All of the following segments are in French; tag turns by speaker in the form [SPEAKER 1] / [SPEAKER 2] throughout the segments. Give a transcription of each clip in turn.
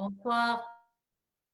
[SPEAKER 1] Bonsoir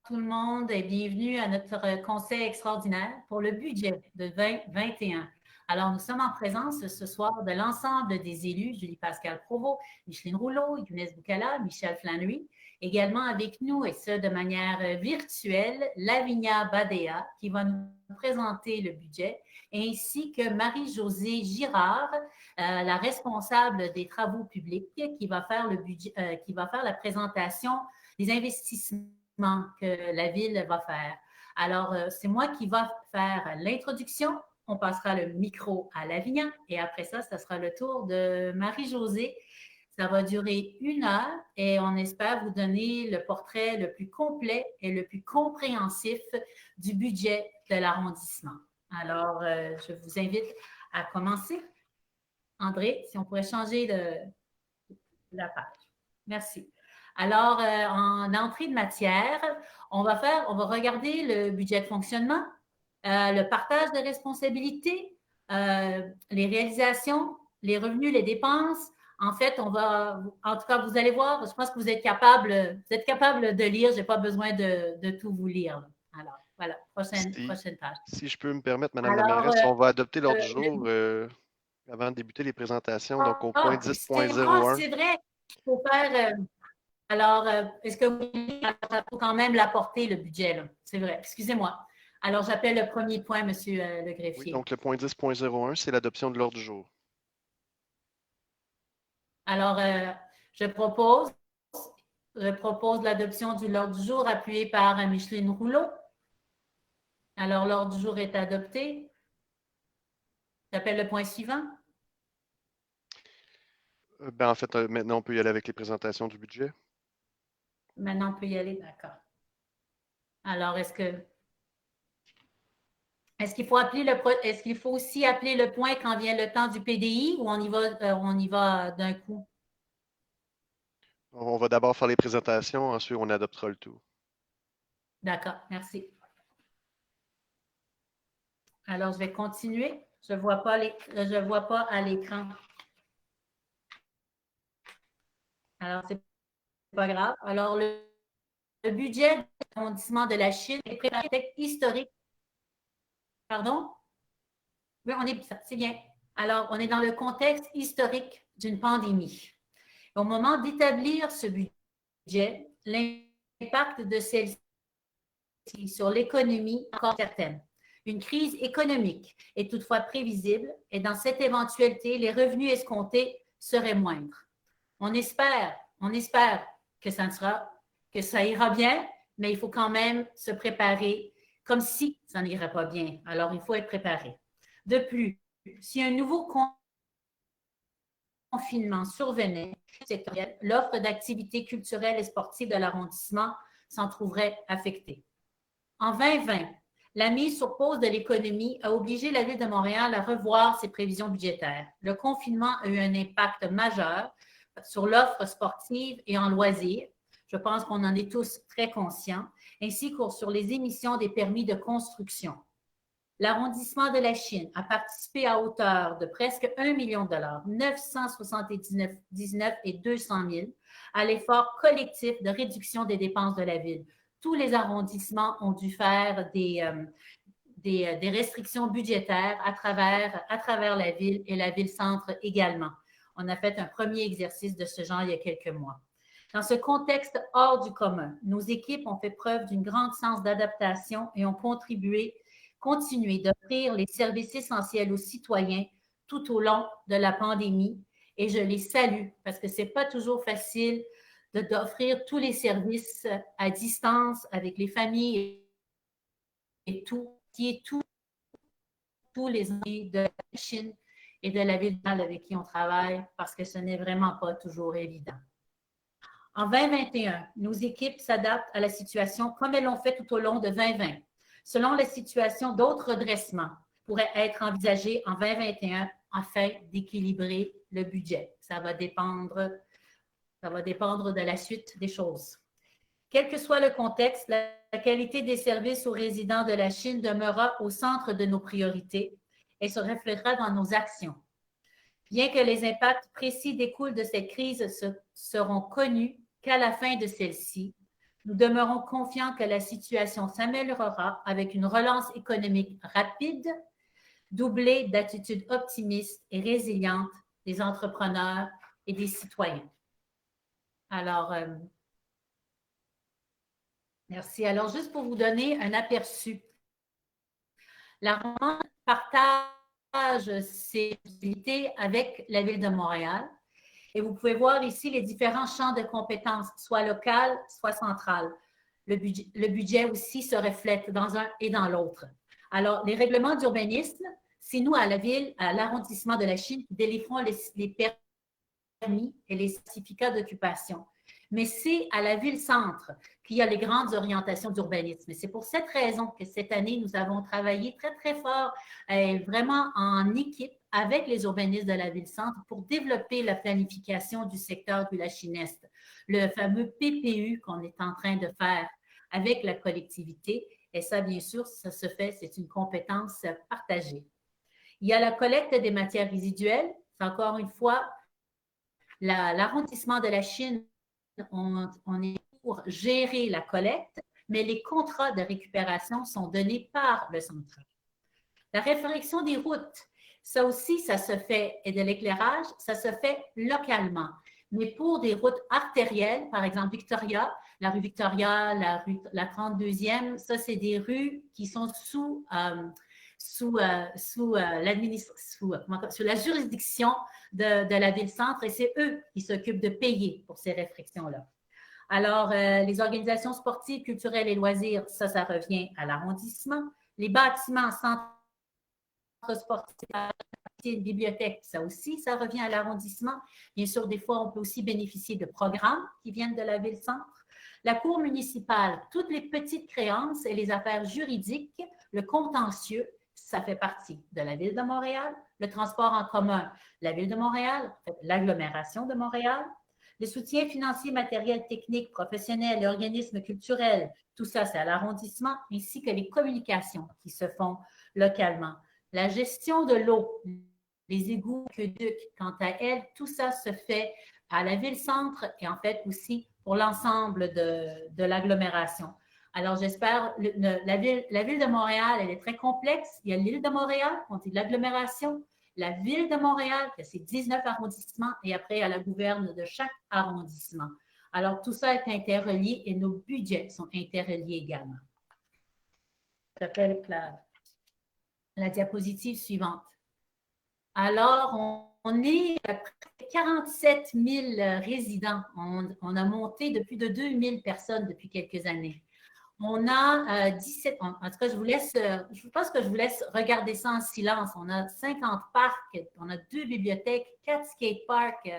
[SPEAKER 1] tout le monde et bienvenue à notre conseil extraordinaire pour le budget de 2021. Alors, nous sommes en présence ce soir de l'ensemble des élus, Julie-Pascale Provost, Micheline Rouleau, Younes Boukala, Michel Flannery. Également avec nous, et ce de manière virtuelle, Lavinia Badea, qui va nous présenter le budget, ainsi que Marie-Josée Girard, la responsable des travaux publics, qui va faire le budget, qui va faire la présentation des investissements que la ville va faire. Alors, c'est moi qui va faire l'introduction. On passera le micro à Lavinia et après ça, ce sera le tour de Marie-Josée. Ça va durer 1 heure et on espère vous donner le portrait le plus complet et le plus compréhensif du budget de l'arrondissement. Alors, je vous invite à commencer. André, si on pourrait changer la page. Merci. Alors, en entrée de matière, on va regarder le budget de fonctionnement, le partage de responsabilités, les réalisations, les revenus, les dépenses. En fait, en tout cas, vous allez voir, je pense que vous êtes capable de lire. Je n'ai pas besoin de tout vous lire. Alors, voilà, prochaine page.
[SPEAKER 2] Si je peux me permettre, Madame la mairesse, on va adopter l'ordre du jour avant de débuter les présentations, donc au point 10.01.
[SPEAKER 1] C'est vrai, il faut faire... Alors, est-ce que vous faut quand même l'apporter, le budget, là? C'est vrai, excusez-moi. Alors, j'appelle le premier point, M. le greffier.
[SPEAKER 2] Oui, donc le point 10.01, c'est l'adoption de l'ordre du jour.
[SPEAKER 1] Alors, je propose l'adoption de l'ordre du jour appuyé par Micheline Rouleau. Alors, l'ordre du jour est adopté. J'appelle le point suivant.
[SPEAKER 2] En fait, maintenant, on peut y aller avec les présentations du budget.
[SPEAKER 1] Maintenant, on peut y aller, d'accord. Alors, est-ce qu'il faut aussi appeler le point quand vient le temps du PDI ou on y va d'un coup?
[SPEAKER 2] On va d'abord faire les présentations, ensuite on adoptera le tout.
[SPEAKER 1] D'accord, merci. Alors, je vais continuer. Je ne vois pas à l'écran. Alors, c'est pas grave. Alors, le budget de l'arrondissement de la Chine est préparé historique. Pardon? Oui, c'est bien. Alors, on est dans le contexte historique d'une pandémie. Au moment d'établir ce budget, l'impact de celle-ci sur l'économie est encore certaine. Une crise économique est toutefois prévisible et dans cette éventualité, les revenus escomptés seraient moindres. On espère que ça ira bien, mais il faut quand même se préparer comme si ça n'irait pas bien. Alors, il faut être préparé. De plus, si un nouveau confinement survenait, l'offre d'activités culturelles et sportives de l'arrondissement s'en trouverait affectée. En 2020, la mise sur pause de l'économie a obligé la Ville de Montréal à revoir ses prévisions budgétaires. Le confinement a eu un impact majeur sur l'offre sportive et en loisirs. Je pense qu'on en est tous très conscients, ainsi que sur les émissions des permis de construction. L'arrondissement de la Chine a participé à hauteur de presque 1 million de dollars, 979 et 200 000, à l'effort collectif de réduction des dépenses de la ville. Tous les arrondissements ont dû faire des restrictions budgétaires à travers la ville et la ville-centre également. On a fait un premier exercice de ce genre il y a quelques mois. Dans ce contexte hors du commun, nos équipes ont fait preuve d'une grande sens d'adaptation et ont continué d'offrir les services essentiels aux citoyens tout au long de la pandémie. Et je les salue parce que ce n'est pas toujours facile d'offrir tous les services à distance avec les familles et tous les amis de la Chine et de la ville avec qui on travaille parce que ce n'est vraiment pas toujours évident. En 2021, nos équipes s'adaptent à la situation comme elles l'ont fait tout au long de 2020. Selon la situation, d'autres redressements pourraient être envisagés en 2021 afin d'équilibrer le budget. Ça va dépendre de la suite des choses. Quel que soit le contexte, la qualité des services aux résidents de la Chine demeurera au centre de nos priorités et se reflétera dans nos actions. Bien que les impacts précis découlent de cette crise seront connus qu'à la fin de celle-ci, Nous demeurons confiants que la situation s'améliorera avec une relance économique rapide, doublée d'attitudes optimistes et résilientes des entrepreneurs et des citoyens. Alors, merci. Alors, juste pour vous donner un aperçu, la rencontre partage ses possibilités avec la Ville de Montréal. Et vous pouvez voir ici les différents champs de compétences, soit locales, soit centrales. Le budget aussi se reflète dans un et dans l'autre. Alors, les règlements d'urbanisme, c'est nous à la Ville, à l'arrondissement de la Chine, qui délivrons les permis et les certificats d'occupation. Mais c'est à la ville-centre qu'il y a les grandes orientations d'urbanisme. Et c'est pour cette raison que cette année, nous avons travaillé très, très fort, vraiment en équipe avec les urbanistes de la ville-centre pour développer la planification du secteur du Lachinest, le fameux PPU qu'on est en train de faire avec la collectivité. Et ça, bien sûr, ça se fait, c'est une compétence partagée. Il y a la collecte des matières résiduelles. C'est encore une fois l'arrondissement de la Chine. On est pour gérer la collecte, mais les contrats de récupération sont donnés par le central. La réfection des routes, ça aussi, ça se fait, et de l'éclairage, ça se fait localement. Mais pour des routes artérielles, par exemple Victoria, la rue Victoria, la 32e, ça, c'est des rues qui sont sous la juridiction de la ville-centre et c'est eux qui s'occupent de payer pour ces réfections-là. Alors, les organisations sportives, culturelles et loisirs, ça revient à l'arrondissement. Les bâtiments, centres sportifs, une bibliothèque, ça aussi, ça revient à l'arrondissement. Bien sûr, des fois, on peut aussi bénéficier de programmes qui viennent de la ville-centre. La cour municipale, toutes les petites créances et les affaires juridiques, le contentieux, ça fait partie de la Ville de Montréal. Le transport en commun, la Ville de Montréal, l'agglomération de Montréal. Les soutiens financiers, matériels, techniques, professionnels et organismes culturels, tout ça, c'est à l'arrondissement, ainsi que les communications qui se font localement. La gestion de l'eau, les égouts, aqueducs, quant à elle, tout ça se fait à la ville-centre et en fait aussi pour l'ensemble de l'agglomération. Alors, j'espère, la ville de Montréal, elle est très complexe. Il y a l'île de Montréal, on dit l'agglomération, la ville de Montréal, c'est 19 arrondissements, et après, il y a la gouverne de chaque arrondissement. Alors, tout ça est interrelié et nos budgets sont interreliés également. J'appelle la diapositive suivante. Alors, on est à près de 47 000 résidents. On a monté de plus de 2 000 personnes depuis quelques années. On a 17, en tout cas, je pense que je vous laisse regarder ça en silence. On a 50 parcs, on a 2 bibliothèques, 4 skateparks,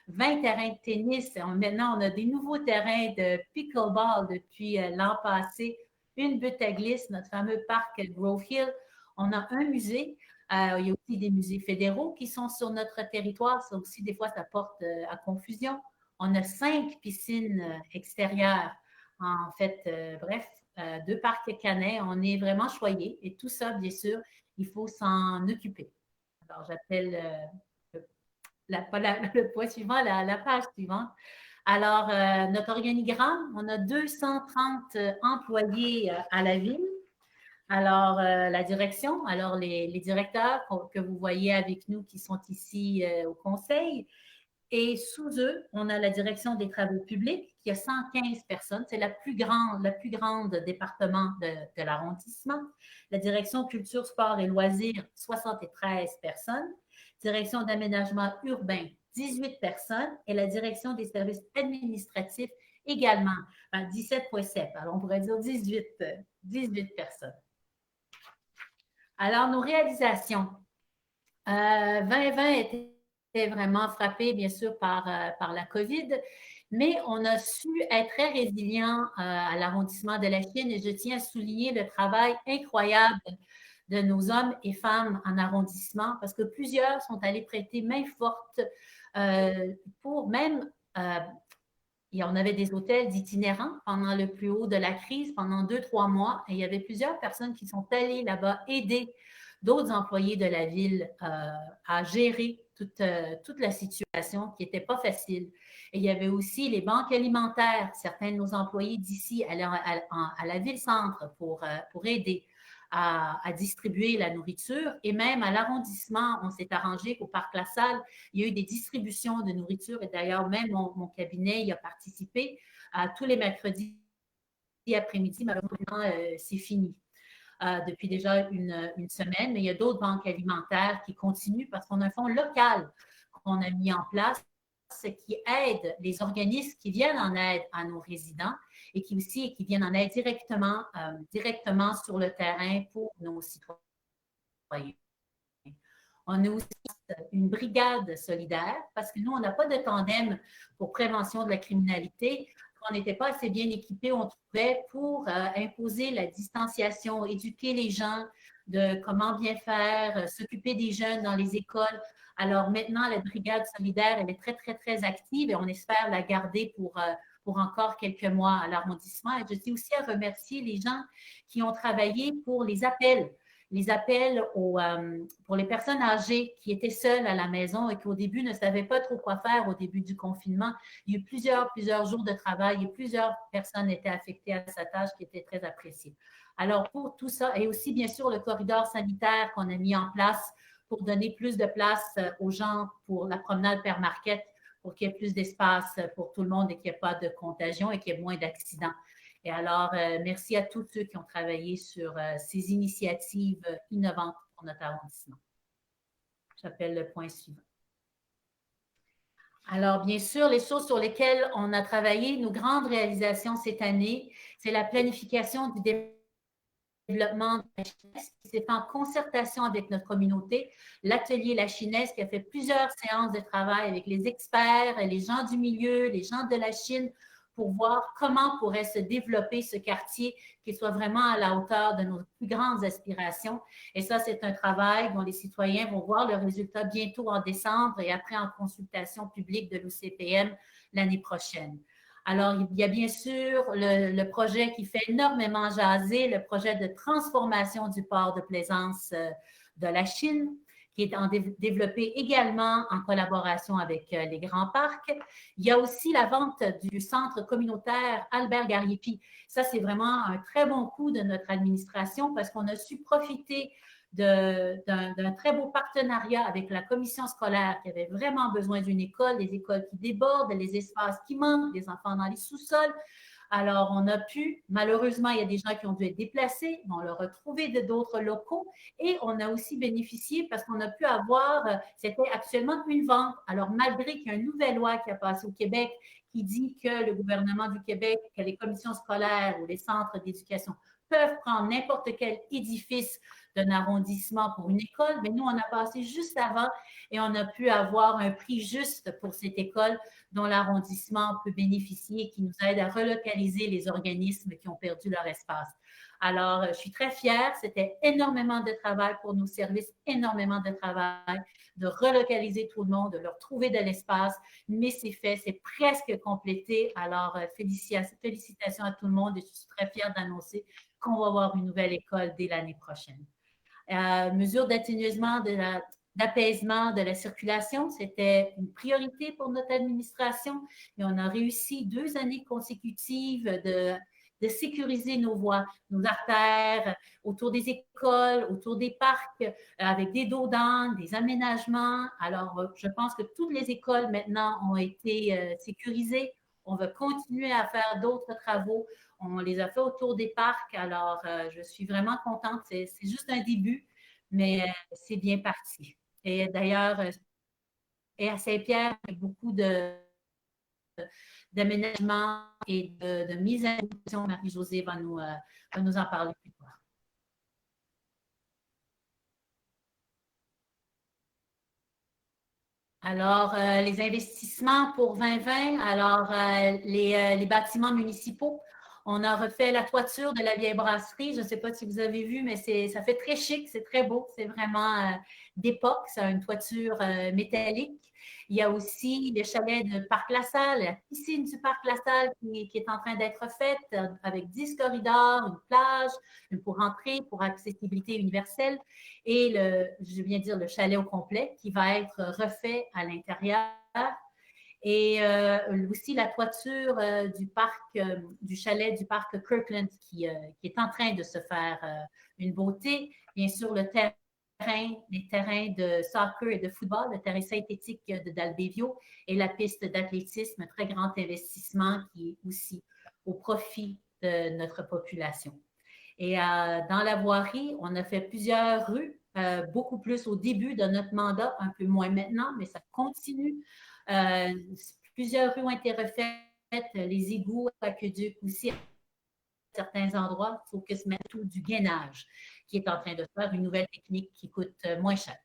[SPEAKER 1] 20 terrains de tennis. Maintenant, on a des nouveaux terrains de pickleball depuis l'an passé, une butte à glisse, notre fameux parc Grove Hill. On a un musée. Il y a aussi des musées fédéraux qui sont sur notre territoire. Ça aussi, des fois, ça porte à confusion. On a 5 piscines extérieures. En fait, bref, 2 parcs canets, on est vraiment choyés et tout ça, bien sûr, il faut s'en occuper. Alors, j'appelle le point suivant, la page suivante. Alors, notre organigramme, on a 230 employés à la ville. Alors, la direction, alors les directeurs que vous voyez avec nous qui sont ici au conseil. Et sous eux, on a la direction des travaux publics qui a 115 personnes. C'est la plus grande département de l'arrondissement. La direction culture, sport et loisirs, 73 personnes. Direction d'aménagement urbain, 18 personnes. Et la direction des services administratifs également, 17,7. Alors, on pourrait dire 18 personnes. Alors, nos réalisations. 2020 était vraiment frappé, bien sûr, par la COVID, mais on a su être très résilient à l'arrondissement de la Chine et je tiens à souligner le travail incroyable de nos hommes et femmes en arrondissement parce que plusieurs sont allés prêter main forte pour même, on avait des hôtels d'itinérants pendant le plus haut de la crise, pendant 2-3 mois, et il y avait plusieurs personnes qui sont allées là-bas aider d'autres employés de la ville à gérer toute la situation qui n'était pas facile. Et il y avait aussi les banques alimentaires. Certains de nos employés d'ici allaient à la ville-centre pour aider à distribuer la nourriture. Et même à l'arrondissement, on s'est arrangé qu'au Parc La Salle, il y a eu des distributions de nourriture. Et d'ailleurs, même mon cabinet y a participé. Tous les mercredis après-midi, malheureusement, c'est fini. Depuis déjà une semaine, mais il y a d'autres banques alimentaires qui continuent parce qu'on a un fonds local qu'on a mis en place qui aide les organismes qui viennent en aide à nos résidents et qui viennent en aide directement sur le terrain pour nos citoyens. On a aussi une brigade solidaire parce que nous, on n'a pas de tandem pour prévention de la criminalité. On n'était pas assez bien équipés, on trouvait, pour imposer la distanciation, éduquer les gens de comment bien faire, s'occuper des jeunes dans les écoles. Alors maintenant, la brigade solidaire, elle est très, très, très active et on espère la garder pour encore quelques mois à l'arrondissement. Et je tiens aussi à remercier les gens qui ont travaillé pour les appels pour les personnes âgées qui étaient seules à la maison et qui au début ne savaient pas trop quoi faire au début du confinement. Il y a eu plusieurs jours de travail et plusieurs personnes étaient affectées à sa tâche qui était très appréciée. Alors pour tout ça, et aussi bien sûr le corridor sanitaire qu'on a mis en place pour donner plus de place aux gens pour la promenade Père Marquette, pour qu'il y ait plus d'espace pour tout le monde et qu'il n'y ait pas de contagion et qu'il y ait moins d'accidents. Et alors, merci à tous ceux qui ont travaillé sur ces initiatives innovantes pour notre arrondissement. J'appelle le point suivant. Alors, bien sûr, les choses sur lesquelles on a travaillé, nos grandes réalisations cette année, c'est la planification du développement de la Chinesse qui s'est fait en concertation avec notre communauté. L'atelier La Chinesse qui a fait plusieurs séances de travail avec les experts, les gens du milieu, les gens de la Chine, pour voir comment pourrait se développer ce quartier qui soit vraiment à la hauteur de nos plus grandes aspirations. Et ça, c'est un travail dont les citoyens vont voir le résultat bientôt en décembre et après en consultation publique de l'OCPM l'année prochaine. Alors, il y a bien sûr le projet qui fait énormément jaser, le projet de transformation du port de plaisance de la Chine, qui est développé également en collaboration avec les grands parcs. Il y a aussi la vente du centre communautaire Albert Gariepi. Ça, c'est vraiment un très bon coup de notre administration parce qu'on a su profiter d'un très beau partenariat avec la commission scolaire qui avait vraiment besoin d'une école, des écoles qui débordent, les espaces qui manquent, des enfants dans les sous-sols. Alors, on a pu, malheureusement, il y a des gens qui ont dû être déplacés, mais on leur a trouvé d'autres locaux et on a aussi bénéficié parce qu'on a pu avoir, c'était actuellement une vente. Alors, malgré qu'il y a une nouvelle loi qui a passé au Québec qui dit que le gouvernement du Québec, que les commissions scolaires ou les centres d'éducation peuvent prendre n'importe quel édifice d'un arrondissement pour une école, mais nous, on a passé juste avant et on a pu avoir un prix juste pour cette école dont l'arrondissement peut bénéficier et qui nous aide à relocaliser les organismes qui ont perdu leur espace. Alors, je suis très fière. C'était énormément de travail pour nos services, énormément de travail de relocaliser tout le monde, de leur trouver de l'espace, mais c'est fait, c'est presque complété. Alors, félicitations à tout le monde et je suis très fière d'annoncer qu'on va avoir une nouvelle école dès l'année prochaine. Mesures d'atténuement d'apaisement de la circulation, c'était une priorité pour notre administration et on a réussi 2 années consécutives de sécuriser nos voies, nos artères, autour des écoles, autour des parcs, avec des dos d'âne, des aménagements. Alors, je pense que toutes les écoles maintenant ont été sécurisées. On va continuer à faire d'autres travaux. On les a fait autour des parcs. Alors, je suis vraiment contente. C'est juste un début, mais c'est bien parti. Et d'ailleurs, à Saint-Pierre, il y a beaucoup d'aménagement et de mise à disposition. Marie-Josée va nous en parler plus tard. Alors, les investissements pour 2020, alors les bâtiments municipaux, On a refait la toiture de la vieille brasserie. Je ne sais pas si vous avez vu, mais ça fait très chic, c'est très beau. C'est vraiment d'époque. C'est une toiture métallique. Il y a aussi le chalet de Parc Lassalle, la piscine du Parc Lassalle qui est en train d'être faite avec 10 corridors, une plage, pour entrer, pour accessibilité universelle. Et je viens de dire le chalet au complet qui va être refait à l'intérieur. Et aussi la toiture du parc, du chalet du parc Kirkland qui est en train de se faire une beauté. Bien sûr, les terrains de soccer et de football, le terrain synthétique de Dalbevio et la piste d'athlétisme, très grand investissement qui est aussi au profit de notre population. Et dans la voirie, on a fait plusieurs rues, beaucoup plus au début de notre mandat, un peu moins maintenant, mais ça continue. Plusieurs rues ont été refaites, les égouts, aqueducs aussi à certains endroits. Il faut que se mette tout du gainage qui est en train de faire une nouvelle technique qui coûte moins cher.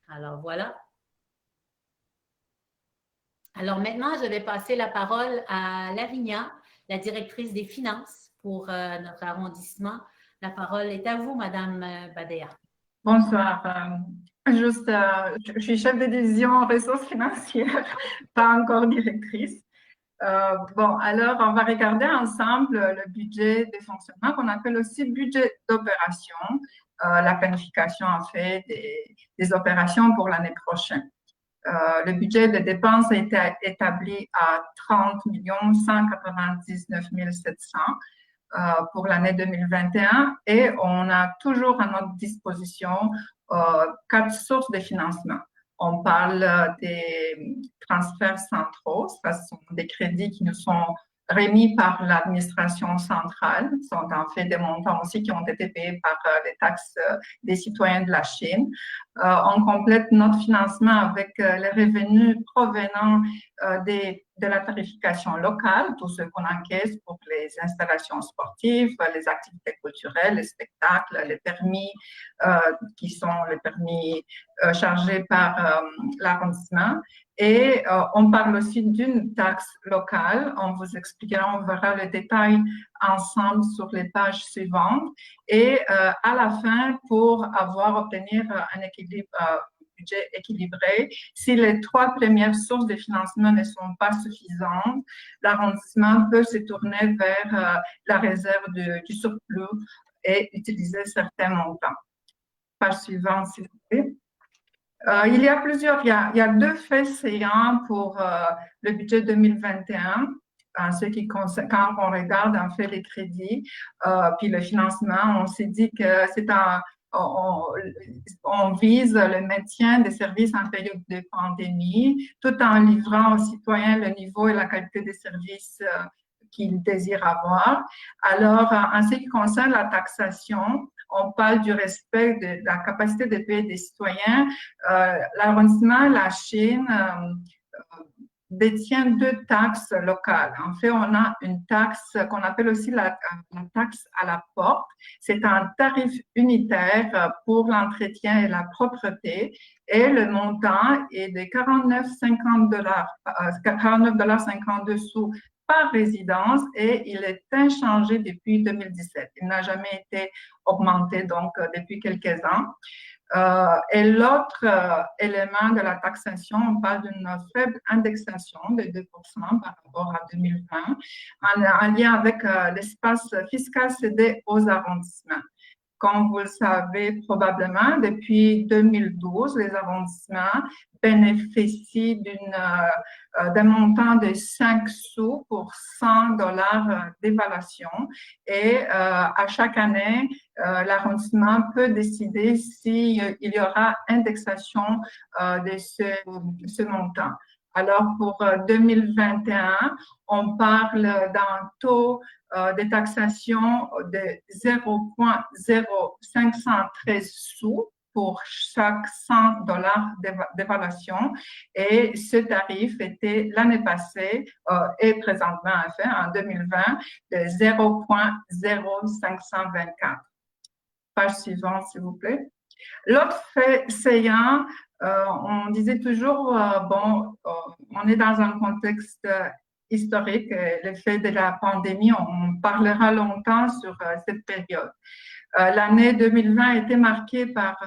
[SPEAKER 1] Alors voilà. Alors maintenant, je vais passer la parole à Lavinia, la directrice des finances pour notre arrondissement. La parole est à vous, Madame Badea.
[SPEAKER 3] Bonsoir. Je suis chef de division en ressources financières, pas encore directrice. Alors, on va regarder ensemble le budget de fonctionnement qu'on appelle aussi budget d'opération, la planification en fait des opérations pour l'année prochaine. Le budget de dépenses a été établi à 30 199 700 pour l'année 2021 et on a toujours à notre disposition 4 sources de financement. On parle des transferts centraux, ce sont des crédits qui nous sont remis par l'administration centrale, sont en fait des montants aussi qui ont été payés par les taxes des citoyens de la Chine. On complète notre financement avec les revenus provenant de la tarification locale, tout ce qu'on encaisse pour les installations sportives, les activités culturelles, les spectacles, les permis qui sont les permis chargés par l'arrondissement. Et on parle aussi d'une taxe locale. On vous expliquera, on verra le détail ensemble sur les pages suivantes. Et à la fin, pour obtenir un budget équilibré, si les 3 premières sources de financement ne sont pas suffisantes, l'arrondissement peut se tourner vers la réserve du surplus et utiliser certains montants. Page suivante, s'il vous plaît. Il y a 2 faits saillants pour le budget 2021. En ce qui concerne, quand on regarde en fait les crédits, puis le financement, on s'est dit que on vise le maintien des services en période de pandémie, tout en livrant aux citoyens le niveau et la qualité des services qu'ils désirent avoir. Alors, en ce qui concerne la taxation, on parle du respect de la capacité de payer des citoyens. L'arrondissement, la Chine, détient 2 taxes locales. En fait, on a une taxe qu'on appelle aussi la taxe à la porte. C'est un tarif unitaire pour l'entretien et la propreté et le montant est de 49,52 sous par résidence et il est inchangé depuis 2017. Il n'a jamais été augmenté donc depuis quelques ans. Et l'autre élément de la taxation, on parle d'une faible indexation de 2% par rapport à 2020, en lien avec l'espace fiscal cédé aux arrondissements. Comme vous le savez probablement, depuis 2012, les arrondissements bénéficient d'un montant de 5 sous pour 100 $ d'évaluation. Et à chaque année, l'arrondissement peut décider s'il y aura indexation de ce montant. Alors, pour 2021, on parle d'un taux de taxation de 0,0513 sous pour chaque 100 $ d'évaluation. Et ce tarif était l'année passée et présentement, en 2020, de 0,0524. Page suivante, s'il vous plaît. L'autre fait saillant, on disait toujours, on est dans un contexte historique, l'effet de la pandémie, on parlera longtemps sur cette période. L'année 2020 a été marquée par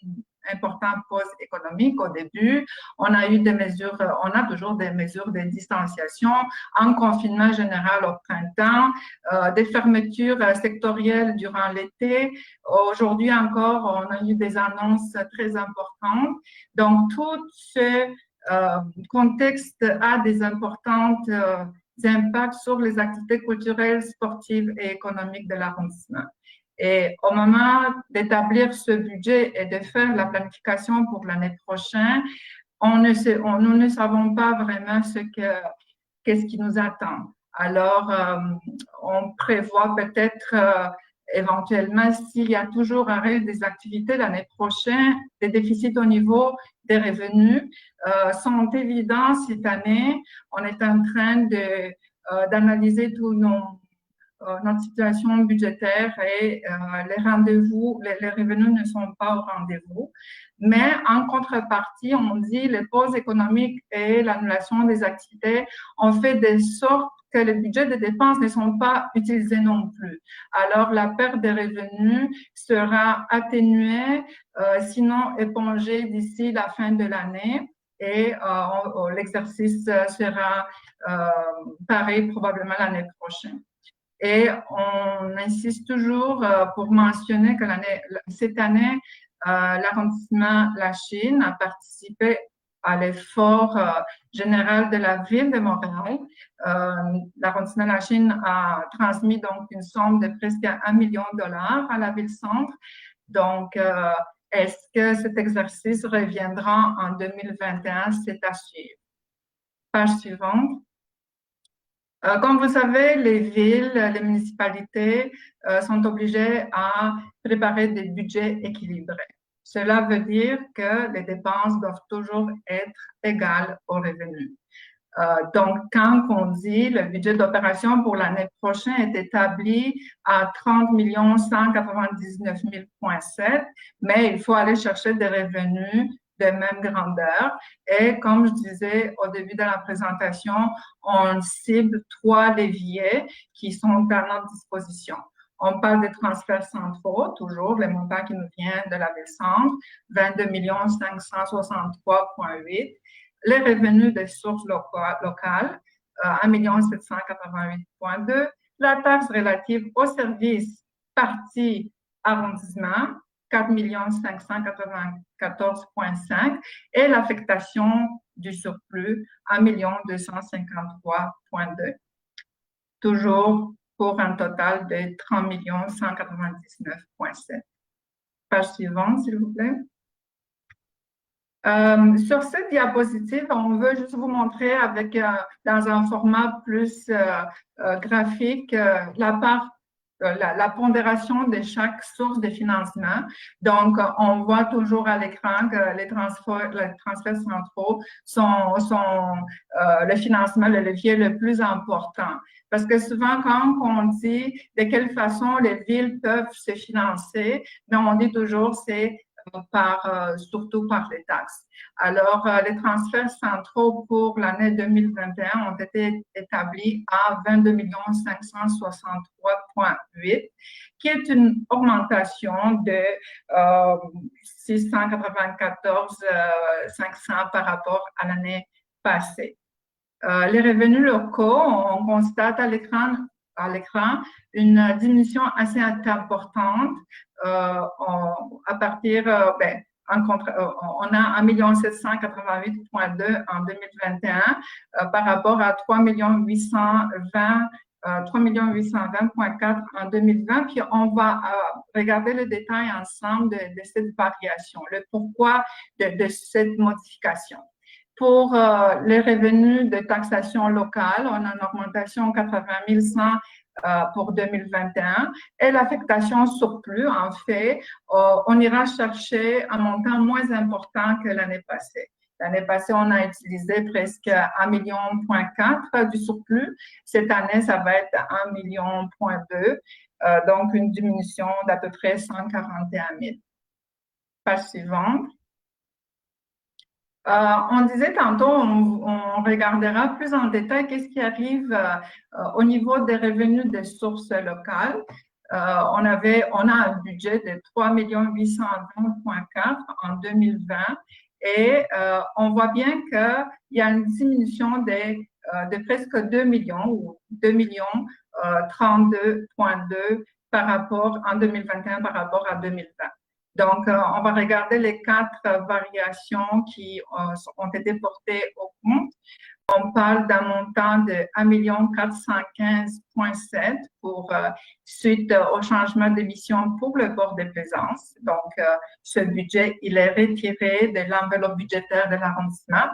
[SPEAKER 3] une importante pause économique au début. On a eu des mesures, on a toujours des mesures de distanciation, un confinement général au printemps, des fermetures sectorielles durant l'été. Aujourd'hui encore, on a eu des annonces très importantes. Donc, tout ce contexte a des importantes impacts sur les activités culturelles, sportives et économiques de l'arrondissement. Et au moment d'établir ce budget et de faire la planification pour l'année prochaine, nous ne savons pas vraiment qu'est-ce qui nous attend. Alors, on prévoit peut-être éventuellement, s'il y a toujours arrêt des activités l'année prochaine, des déficits au niveau des revenus sont évidents cette année. On est en train d'analyser tous notre situation budgétaire et les rendez-vous, les revenus ne sont pas au rendez-vous. Mais en contrepartie, on dit les pauses économiques et l'annulation des activités ont fait de sorte que les budgets de dépenses ne sont pas utilisés non plus. Alors, la perte des revenus sera atténuée, sinon épongée d'ici la fin de l'année. Et l'exercice sera pareil probablement l'année prochaine. Et on insiste toujours pour mentionner que cette année, l'arrondissement La Chine a participé à l'effort général de la ville de Montréal. L'arrondissement La Chine a transmis donc une somme de presque $1 million à la ville-centre. Donc, est-ce que cet exercice reviendra en 2021? C'est à suivre. Page suivante. Comme vous savez, les villes, les municipalités sont obligées à préparer des budgets équilibrés. Cela veut dire que les dépenses doivent toujours être égales aux revenus. Donc, quand on dit le budget d'opération pour l'année prochaine est établi à 30 199 000,7, mais il faut aller chercher des revenus de même grandeur. Et comme je disais au début de la présentation, on cible 3 leviers qui sont à notre disposition. On parle des transferts centraux, toujours les montants qui nous viennent de la ville-centre, 22 563,8. Les revenus des sources locales, 1 788,2. La taxe relative aux services partie arrondissement, 4 594,5. Et l'affectation du surplus, 1 253,2. Toujours pour un total de 30 199,7. Page suivante, s'il vous plaît. Sur cette diapositive, on veut juste vous montrer dans un format plus graphique la pondération de chaque source de financement. Donc, on voit toujours à l'écran que les transferts centraux sont le financement, le levier le plus important. Parce que souvent, quand on dit de quelle façon les villes peuvent se financer, mais on dit toujours c'est surtout par les taxes. Alors, les transferts centraux pour l'année 2021 ont été établis à 22 563,8, qui est une augmentation de 694,500 par rapport à l'année passée. Les revenus locaux, on constate à l'écran une diminution assez importante à partir, on a 1 788,2 en 2021 par rapport à 3 820,4 en 2020, puis on va regarder le détail ensemble de cette variation, le pourquoi de cette modification. Pour les revenus de taxation locale, on a une augmentation de 80 100 pour 2021 et l'affectation surplus, en fait, on ira chercher un montant moins important que l'année passée. L'année passée, on a utilisé presque 1,4 million du surplus. Cette année, ça va être 1,2 million, donc une diminution d'à peu près 141 000. Page suivante. On disait tantôt, on regardera plus en détail qu'est-ce qui arrive au niveau des revenus des sources locales. On a un budget de 3 820,4 en 2020 et on voit bien qu'il y a une diminution de presque 2 millions ou 2 millions 32,2 par rapport en 2021 par rapport à 2020. Donc, on va regarder les 4 variations qui ont été portées au compte. On parle d'un montant de 1 415,7 pour suite au changement d'émission pour le bord de plaisance. Donc, ce budget, il est retiré de l'enveloppe budgétaire de l'arrondissement.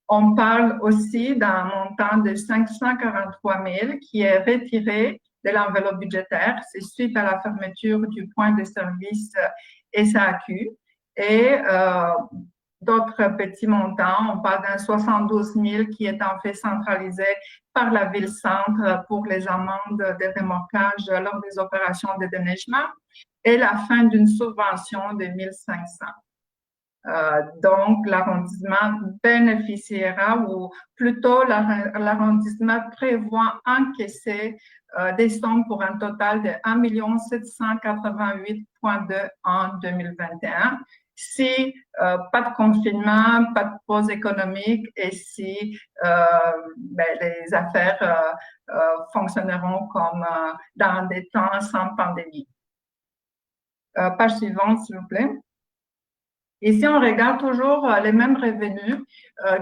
[SPEAKER 3] On parle aussi d'un montant de 543 000 qui est retiré de l'enveloppe budgétaire. C'est suite à la fermeture du point de service SAQ. Et d'autres petits montants, on parle d'un 72 000 qui est en fait centralisé par la ville-centre pour les amendes de remorquage lors des opérations de déneigement et la fin d'une subvention de 1 500. Donc, l'arrondissement bénéficiera, ou plutôt l'arrondissement prévoit encaisser des sommes pour un total de 1 788,2 en 2021. Si pas de confinement, pas de pause économique et si les affaires fonctionneront comme dans des temps sans pandémie. Page suivante, s'il vous plaît. Ici, on regarde toujours les mêmes revenus.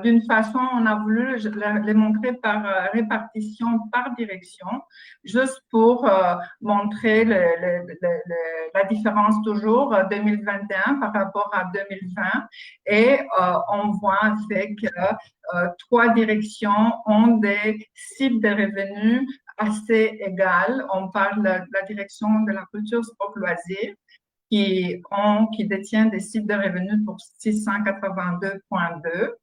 [SPEAKER 3] D'une façon, on a voulu les montrer par répartition, par direction, juste pour montrer la différence toujours 2021 par rapport à 2020. Et on voit en fait que 3 directions ont des cibles de revenus assez égales. On parle de la direction de la culture, sport, loisirs, qui détient des cibles de revenus pour 682,2.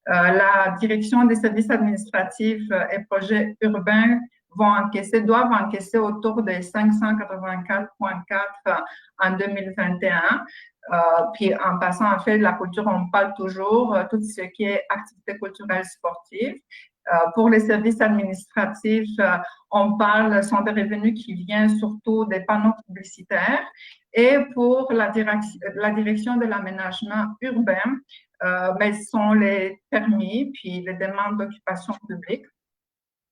[SPEAKER 3] La direction des services administratifs et projets urbains doivent encaisser autour de 584,4 en 2021. Puis en passant, en fait, la culture, on parle toujours tout ce qui est activités culturelles sportives. Pour les services administratifs, on parle sont des revenus qui viennent surtout des panneaux publicitaires. Et pour la direction de l'aménagement urbain, ce sont les permis puis les demandes d'occupation publique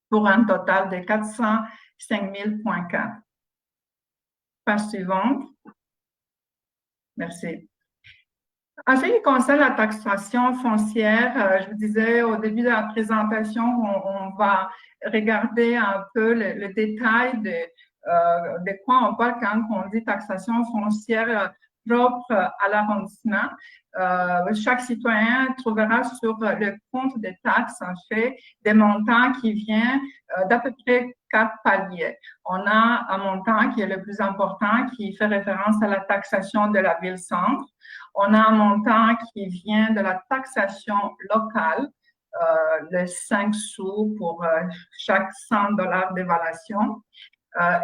[SPEAKER 3] pour un total de 405 000,4. Page suivante. Merci. En ce qui concerne la taxation foncière, je vous disais au début de la présentation, on va regarder un peu le détail de quoi on parle quand on dit taxation foncière propre à l'arrondissement. Chaque citoyen trouvera sur le compte des taxes, en fait, des montants qui viennent d'à peu près 4 paliers. On a un montant qui est le plus important, qui fait référence à la taxation de la ville-centre. On a un montant qui vient de la taxation locale, de 5 sous pour chaque 100 $ d'évaluation.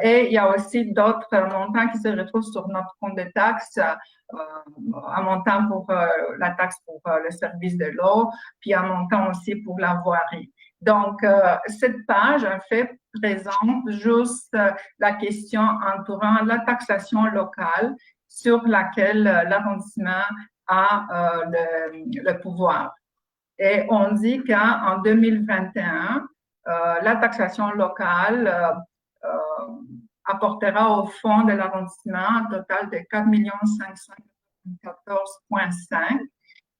[SPEAKER 3] Et il y a aussi d'autres montants qui se retrouvent sur notre compte de taxes, un montant pour la taxe pour le service de l'eau, puis un montant aussi pour la voirie. Donc, cette page, en fait, présente juste la question entourant la taxation locale sur laquelle l'arrondissement a le pouvoir. Et on dit qu'en 2021, la taxation locale apportera au fonds de l'arrondissement un total de 4 514,5,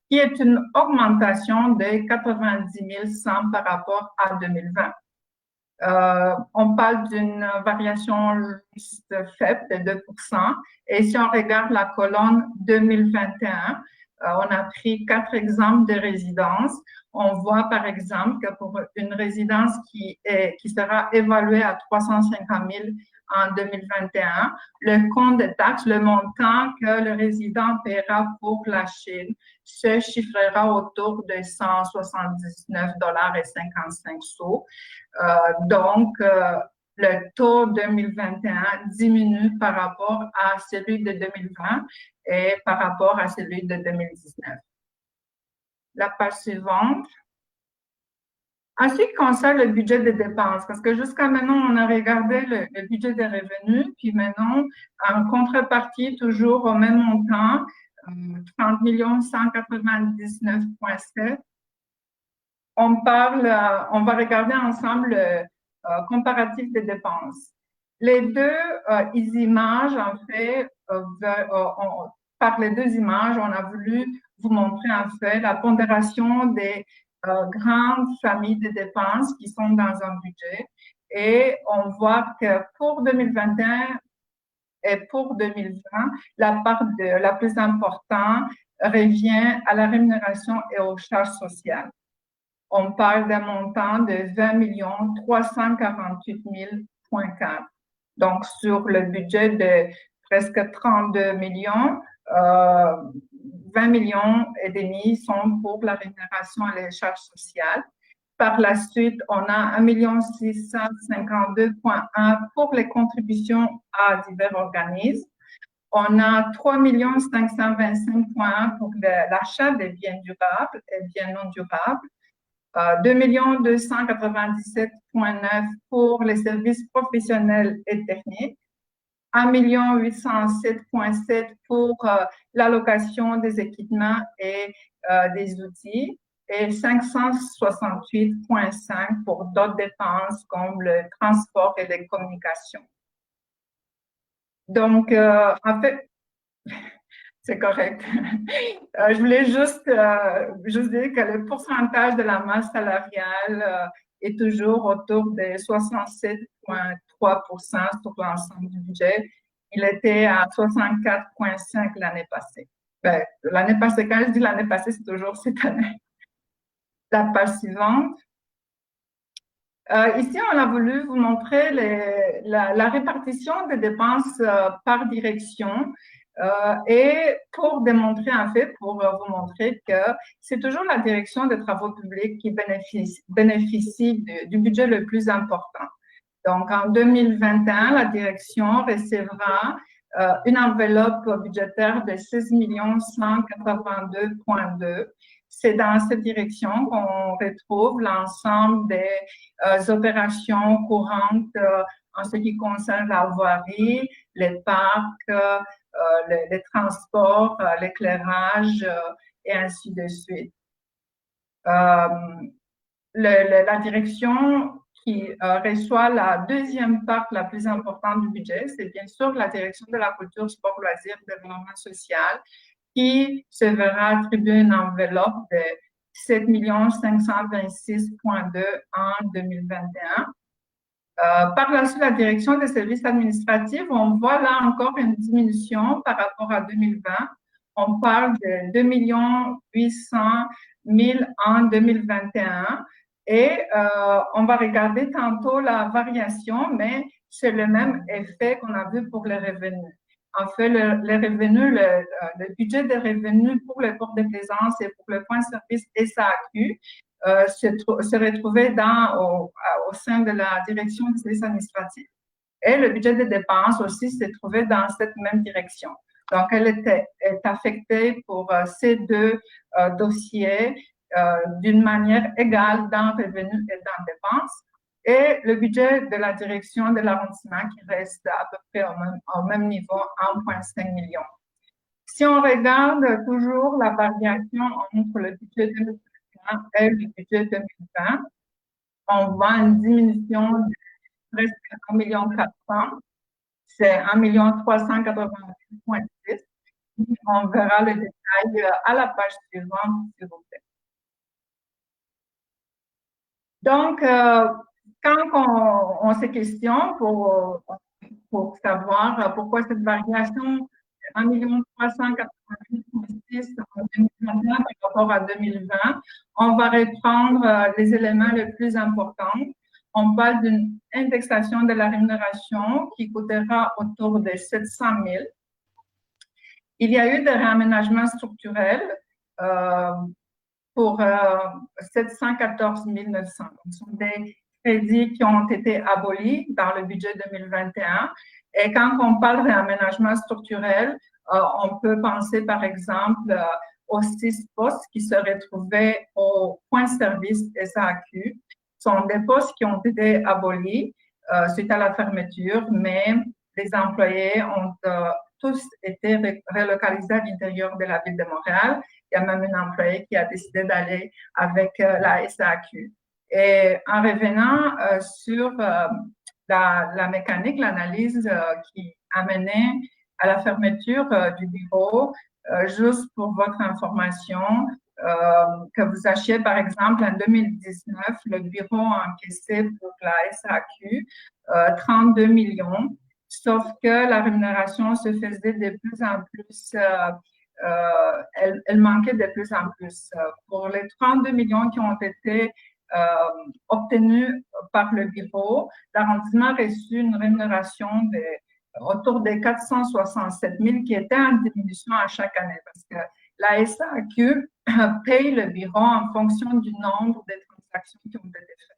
[SPEAKER 3] qui est une augmentation de 90 100 par rapport à 2020. On parle d'une variation juste faible de 2%. Et si on regarde la colonne 2021, on a pris 4 exemples de résidences. On voit par exemple que pour une résidence qui sera évaluée à 350 000 en 2021, le compte de taxes, le montant que le résident paiera pour la Chine, se chiffrera autour de 179,55 $. Donc, le taux 2021 diminue par rapport à celui de 2020 et par rapport à celui de 2019. La page suivante. En ce qui concerne le budget des dépenses, parce que jusqu'à maintenant, on a regardé le budget des revenus, puis maintenant, en contrepartie, toujours au même montant, 30 199,7. On va regarder ensemble le comparatif des dépenses. Les deux images, en fait, par les deux images, on a voulu vous montrer en fait la pondération des grandes familles de dépenses qui sont dans un budget. Et on voit que pour 2021 et pour 2020, la part la plus importante revient à la rémunération et aux charges sociales. On parle d'un montant de 20 348 000,4. Donc, sur le budget de presque 32 millions, 20 millions et demi sont pour la rémunération et les charges sociales. Par la suite, on a 1 652,1 pour les contributions à divers organismes. On a 3 525,1 pour l'achat des biens durables et biens non durables. 2 297,9 pour les services professionnels et techniques. 1 807,7 pour l'allocation des équipements et des outils et 568,5 pour d'autres dépenses comme le transport et les communications. Donc, en fait, c'est correct. Je voulais juste dire que le pourcentage de la masse salariale est toujours autour de 67,3% sur l'ensemble du budget. Il était à 64,5% l'année passée. Ben, l'année passée, quand je dis l'année passée, c'est toujours cette année. La page suivante. Ici, on a voulu vous montrer la répartition des dépenses par direction. Et pour démontrer, en fait, pour vous montrer que c'est toujours la direction des travaux publics qui bénéficie du budget le plus important. Donc, en 2021, la direction recevra une enveloppe budgétaire de 16 182,2. C'est dans cette direction qu'on retrouve l'ensemble des opérations courantes en ce qui concerne la voirie, les parcs, les transports, l'éclairage et ainsi de suite. La direction qui reçoit la deuxième part la plus importante du budget, c'est bien sûr la direction de la culture, sport, loisirs, développement social, qui se verra attribuer une enveloppe de 7 526,2 en 2021. Par la suite, la direction des services administratifs, on voit là encore une diminution par rapport à 2020. On parle de 2 800 000 en 2021. Et on va regarder tantôt la variation, mais c'est le même effet qu'on a vu pour les revenus. En fait, les revenus, le budget des revenus pour le port de plaisance et pour le point de service SAQ se retrouvait au sein de la direction des services administratifs. Et le budget des dépenses aussi se trouvait dans cette même direction. Donc, elle est affectée pour ces deux dossiers d'une manière égale dans revenus et dans dépenses. Et le budget de la direction de l'arrondissement qui reste à peu près au même niveau, 1,5 million. Si on regarde toujours la variation entre le budget 2021 et le budget 2020, on voit une diminution de presque 1,4 million. C'est 1 388,6. On verra le détail à la page suivante, s'il vous plaît. Donc, quand on se questionne pour savoir pourquoi cette variation 1 388,6 en 2021 par rapport à 2020, on va reprendre les éléments les plus importants. On parle d'une indexation de la rémunération qui coûtera autour de 700 000. Il y a eu des réaménagements structurels pour 714 900. Ce sont des crédits qui ont été abolis dans le budget 2021. Et quand on parle de réaménagement structurel, on peut penser par exemple aux 6 postes qui se retrouvaient au point service SAQ. Ce sont des postes qui ont été abolis suite à la fermeture, mais les employés ont tous été relocalisés à l'intérieur de la ville de Montréal. Il y a même un employé qui a décidé d'aller avec la SAQ. Et en revenant sur la mécanique, l'analyse qui a mené à la fermeture du bureau, juste pour votre information, que vous sachiez, par exemple, en 2019, le bureau a encaissé pour la SAQ 32 millions, sauf que la rémunération se faisait de plus en plus, elle manquait de plus en plus. Pour les 32 millions qui ont été obtenus par le bureau, l'arrondissement a reçu une rémunération autour de 467 000 qui était en diminution à chaque année parce que la SAQ paye le bureau en fonction du nombre de transactions qui ont été faites.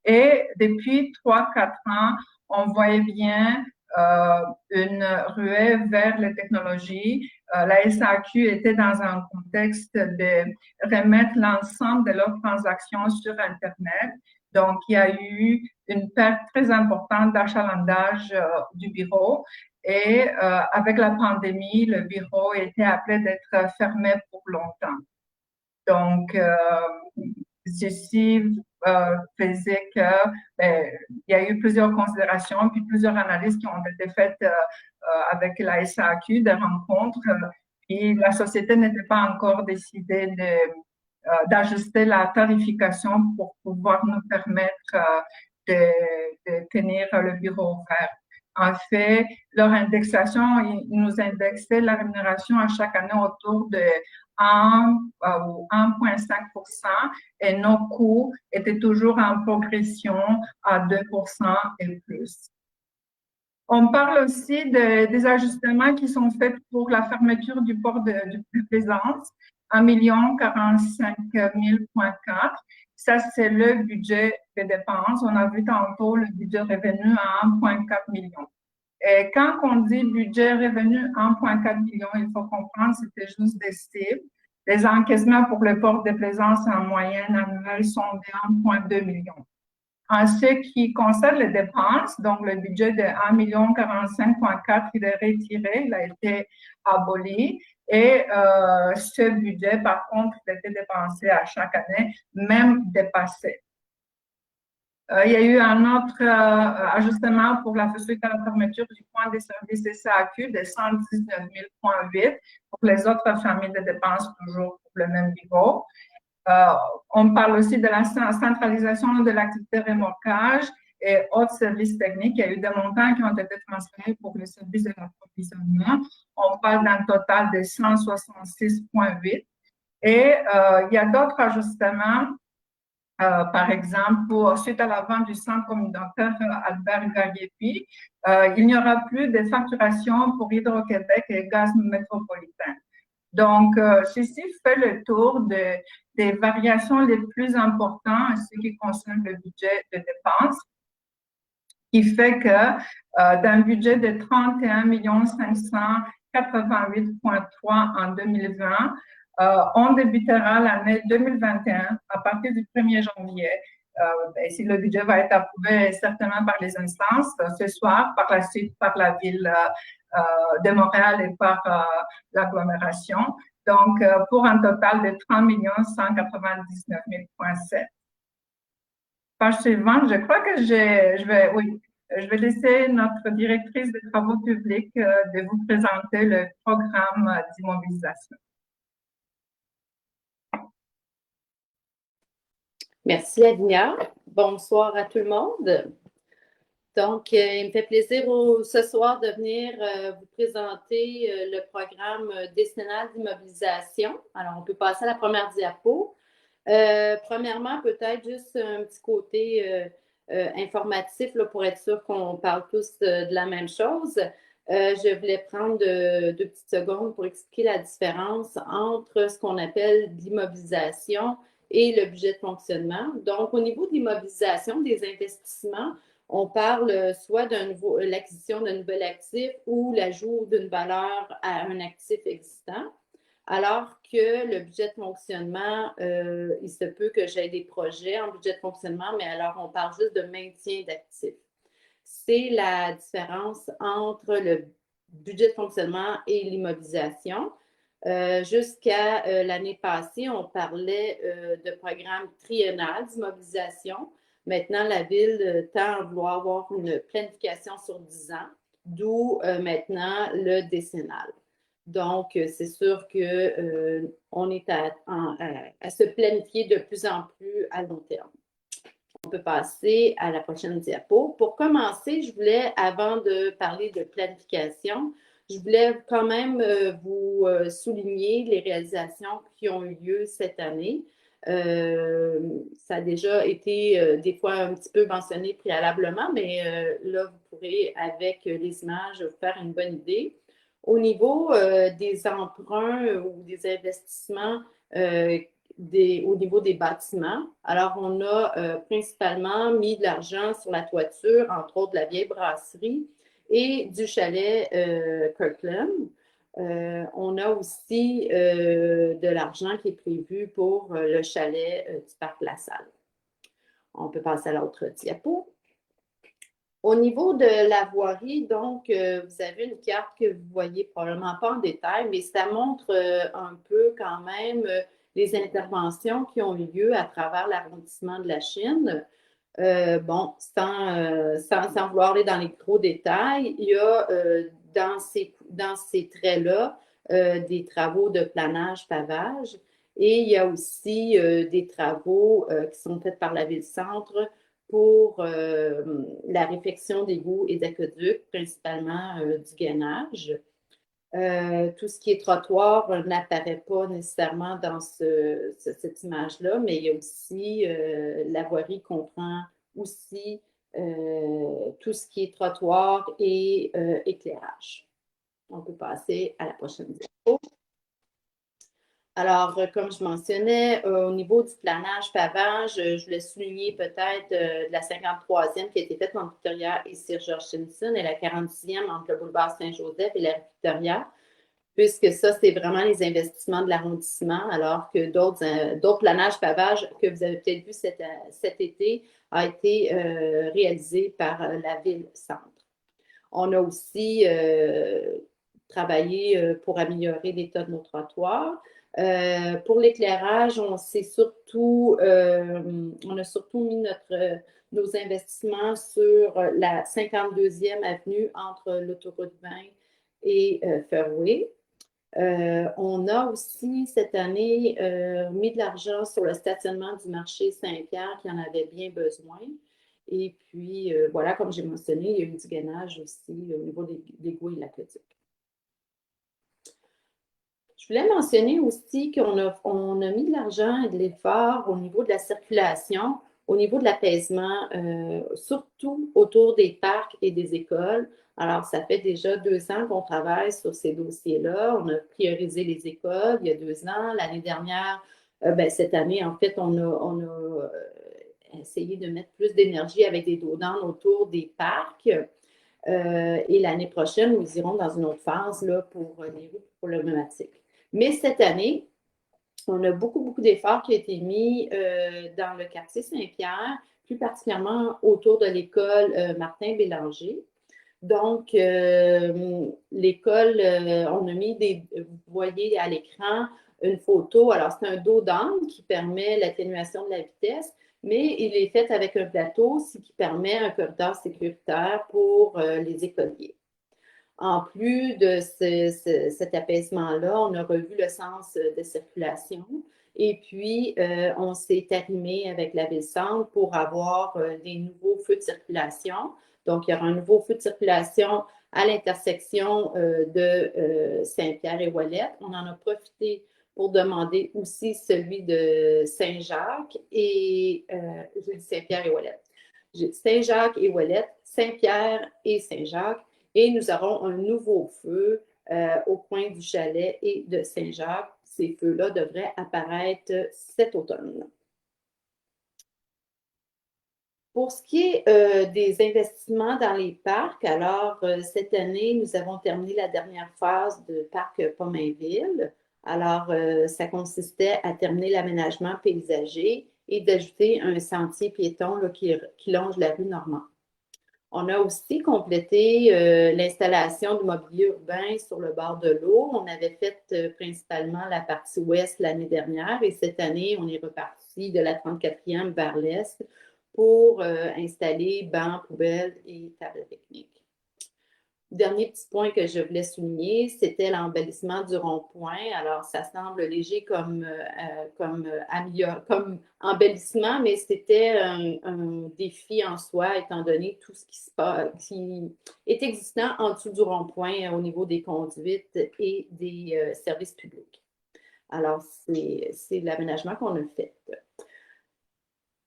[SPEAKER 3] Et depuis 3-4 ans, on voyait bien une ruée vers les technologies. La SAQ était dans un contexte de remettre l'ensemble de leurs transactions sur Internet. Donc, il y a eu une perte très importante d'achalandage du bureau. Et avec la pandémie, le bureau était appelé d'être fermé pour longtemps. Donc, ceci faisait que il y a eu plusieurs considérations puis plusieurs analyses qui ont été faites avec la SAQ, des rencontres, et la société n'était pas encore décidée d'ajuster la tarification pour pouvoir nous permettre de tenir le bureau ouvert. En fait, leur indexation, ils nous indexaient la rémunération à chaque année autour de 1 ou 1,5% et nos coûts étaient toujours en progression à 2% et plus. On parle aussi des ajustements qui sont faits pour la fermeture du port de Plaisance, 1 045 000,4. Ça, c'est le budget des dépenses. On a vu tantôt le budget revenu à 1,4 million. Et quand on dit budget revenu 1,4 million, il faut comprendre que c'était juste des cibles. Les encaissements pour le port de Plaisance en moyenne annuelle sont de 1,2 million. En ce qui concerne les dépenses, donc le budget de 1 045,4, il est retiré, il a été aboli. Et ce budget, par contre, il a été dépensé à chaque année, même dépassé. Il y a eu un autre ajustement pour la suite à la fermeture du point de service SAQ de 119 000,8 pour les autres familles de dépenses, toujours pour le même niveau. On parle aussi de la centralisation de l'activité remorquage et autres services techniques. Il y a eu des montants qui ont été transférés pour le service de l'approvisionnement. On parle d'un total de 166,8. Et il y a d'autres ajustements. Par exemple, suite à la vente du centre communautaire Albert Gariepi, il n'y aura plus de facturation pour Hydro-Québec et Gaz métropolitain. Donc, ceci fait le tour des variations les plus importantes en ce qui concerne le budget de dépenses, qui fait que d'un budget de 31 588,3 en 2020, on débutera l'année 2021 à partir du 1er janvier. Si le budget va être approuvé certainement par les instances ce soir, par la suite par la ville de Montréal et par l'agglomération. Donc, pour un total de 30 199 000,7. Page suivante, je crois que je vais laisser notre directrice des travaux publics de vous présenter le programme d'immobilisation.
[SPEAKER 4] Merci, Lavinia. Bonsoir à tout le monde. Donc, il me fait plaisir ce soir de venir vous présenter le programme décennal d'immobilisation. Alors, on peut passer à la première diapo. Premièrement, peut-être juste un petit côté informatif là, pour être sûr qu'on parle tous de la même chose. Je voulais prendre deux petites secondes pour expliquer la différence entre ce qu'on appelle l'immobilisation et le budget de fonctionnement. Donc, au niveau de l'immobilisation des investissements, on parle soit l'acquisition d'un nouvel actif ou l'ajout d'une valeur à un actif existant. alors que le budget de fonctionnement, il se peut que j'aie des projets en budget de fonctionnement, mais alors on parle juste de maintien d'actifs. C'est la différence entre le budget de fonctionnement et l'immobilisation. Jusqu'à l'année passée, on parlait de programme triennal d'immobilisation. Maintenant, la Ville tend à vouloir avoir une planification sur 10 ans, d'où maintenant le décennal. Donc, c'est sûr qu'on est à se planifier de plus en plus à long terme. On peut passer à la prochaine diapo. Pour commencer, je voulais, avant de parler de planification, je voulais quand même vous souligner les réalisations qui ont eu lieu cette année. Ça a déjà été des fois un petit peu mentionné préalablement, mais là, vous pourrez, avec les images, vous faire une bonne idée. Au niveau des emprunts ou des investissements au niveau des bâtiments, alors on a principalement mis de l'argent sur la toiture, entre autres de la vieille brasserie et du chalet Kirkland. On a aussi de l'argent qui est prévu pour le chalet du Parc La Salle. On peut passer à l'autre diapo. Au niveau de la voirie, donc, vous avez une carte que vous ne voyez probablement pas en détail, mais ça montre un peu quand même les interventions qui ont eu lieu à travers l'arrondissement de la Chine. Bon, sans vouloir aller dans les gros détails, il y a dans ces traits-là des travaux de planage, pavage, et il y a aussi des travaux qui sont faits par la Ville-Centre pour la réfection d'égouts et d'aqueducs, principalement du gainage. Tout ce qui est trottoir n'apparaît pas nécessairement dans cette image-là, mais il y a aussi la voirie comprend aussi tout ce qui est trottoir et éclairage. On peut passer à la prochaine diapo. Alors, comme je mentionnais, au niveau du planage pavage, je voulais souligner peut-être de la 53e qui a été faite entre Victoria et Sir George Simpson et la 46e entre le boulevard Saint-Joseph et la rue Victoria, puisque ça, c'est vraiment les investissements de l'arrondissement, alors que d'autres planages pavages que vous avez peut-être vu cet été a été réalisé par la Ville-Centre. On a aussi travaillé pour améliorer l'état de nos trottoirs. Pour l'éclairage, on a surtout mis nos investissements sur la 52e avenue entre l'autoroute 20 et Fairway. On a aussi cette année mis de l'argent sur le stationnement du marché Saint-Pierre qui en avait bien besoin. Et puis, voilà, comme j'ai mentionné, il y a eu du gainage aussi au niveau des égouts et de l'aqueduc. Je voulais mentionner aussi qu'on a mis de l'argent et de l'effort au niveau de la circulation, au niveau de l'apaisement, surtout autour des parcs et des écoles. Alors, ça fait déjà 2 ans qu'on travaille sur ces dossiers-là. On a priorisé les écoles il y a 2 ans. L'année dernière, cette année, en fait, on a essayé de mettre plus d'énergie avec des dos d'âne autour des parcs. Et l'année prochaine, nous irons dans une autre phase là, pour les routes problématiques. Mais cette année, on a beaucoup d'efforts qui ont été mis dans le quartier Saint-Pierre, plus particulièrement autour de l'école Martin Bélanger. Donc, l'école, on a mis vous voyez à l'écran une photo. Alors, c'est un dos d'âne qui permet l'atténuation de la vitesse, mais il est fait avec un plateau, ce qui permet un corridor sécuritaire pour les écoliers. En plus de cet apaisement-là, on a revu le sens de circulation et puis on s'est arrimé avec la Ville-Centre pour avoir des nouveaux feux de circulation. Donc, il y aura un nouveau feu de circulation à l'intersection de Saint-Pierre et Ouellette. On en a profité pour demander aussi celui de Saint-Jacques et je dis Saint-Pierre et Ouellette. Saint-Jacques et Ouellette, Saint-Pierre et Saint-Jacques. Et nous aurons un nouveau feu au coin du chalet et de Saint-Jacques. Ces feux-là devraient apparaître cet automne. Pour ce qui est des investissements dans les parcs, alors cette année, nous avons terminé la dernière phase de parc Pomainville. Alors, ça consistait à terminer l'aménagement paysager et d'ajouter un sentier piéton là, qui longe la rue Normand. On a aussi complété l'installation du mobilier urbain sur le bord de l'eau. On avait fait principalement la partie ouest l'année dernière et cette année, on est reparti de la 34e vers l'est pour installer bancs, poubelles et tables pique-nique. Dernier petit point que je voulais souligner, c'était l'embellissement du rond-point. Alors, ça semble léger comme embellissement, mais c'était un défi en soi, étant donné tout ce qui est existant en dessous du rond-point au niveau des conduites et des services publics. Alors, c'est l'aménagement qu'on a fait.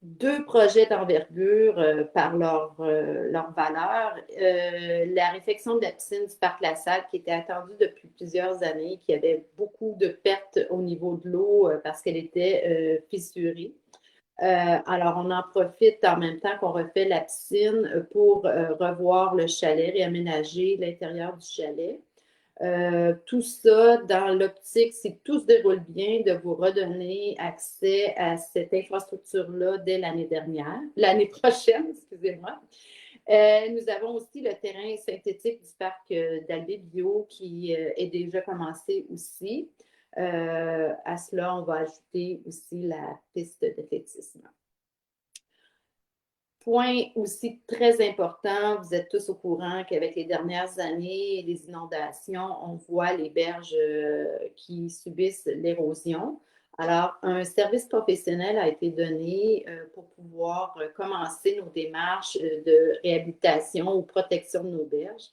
[SPEAKER 4] 2 projets d'envergure par leur valeur. La réfection de la piscine du Parc La Salle, qui était attendue depuis plusieurs années, qui avait beaucoup de pertes au niveau de l'eau parce qu'elle était fissurée. Alors, on en profite en même temps qu'on refait la piscine pour revoir le chalet, réaménager l'intérieur du chalet. Tout ça dans l'optique, si tout se déroule bien, de vous redonner accès à cette infrastructure-là dès l'année prochaine, excusez-moi. Nous avons aussi le terrain synthétique du parc d'Albé Bio qui est déjà commencé aussi. À cela, on va ajouter aussi la piste d'athlétisme. Point aussi très important, vous êtes tous au courant qu'avec les dernières années, les inondations, on voit les berges qui subissent l'érosion. Alors, un service professionnel a été donné pour pouvoir commencer nos démarches de réhabilitation ou protection de nos berges.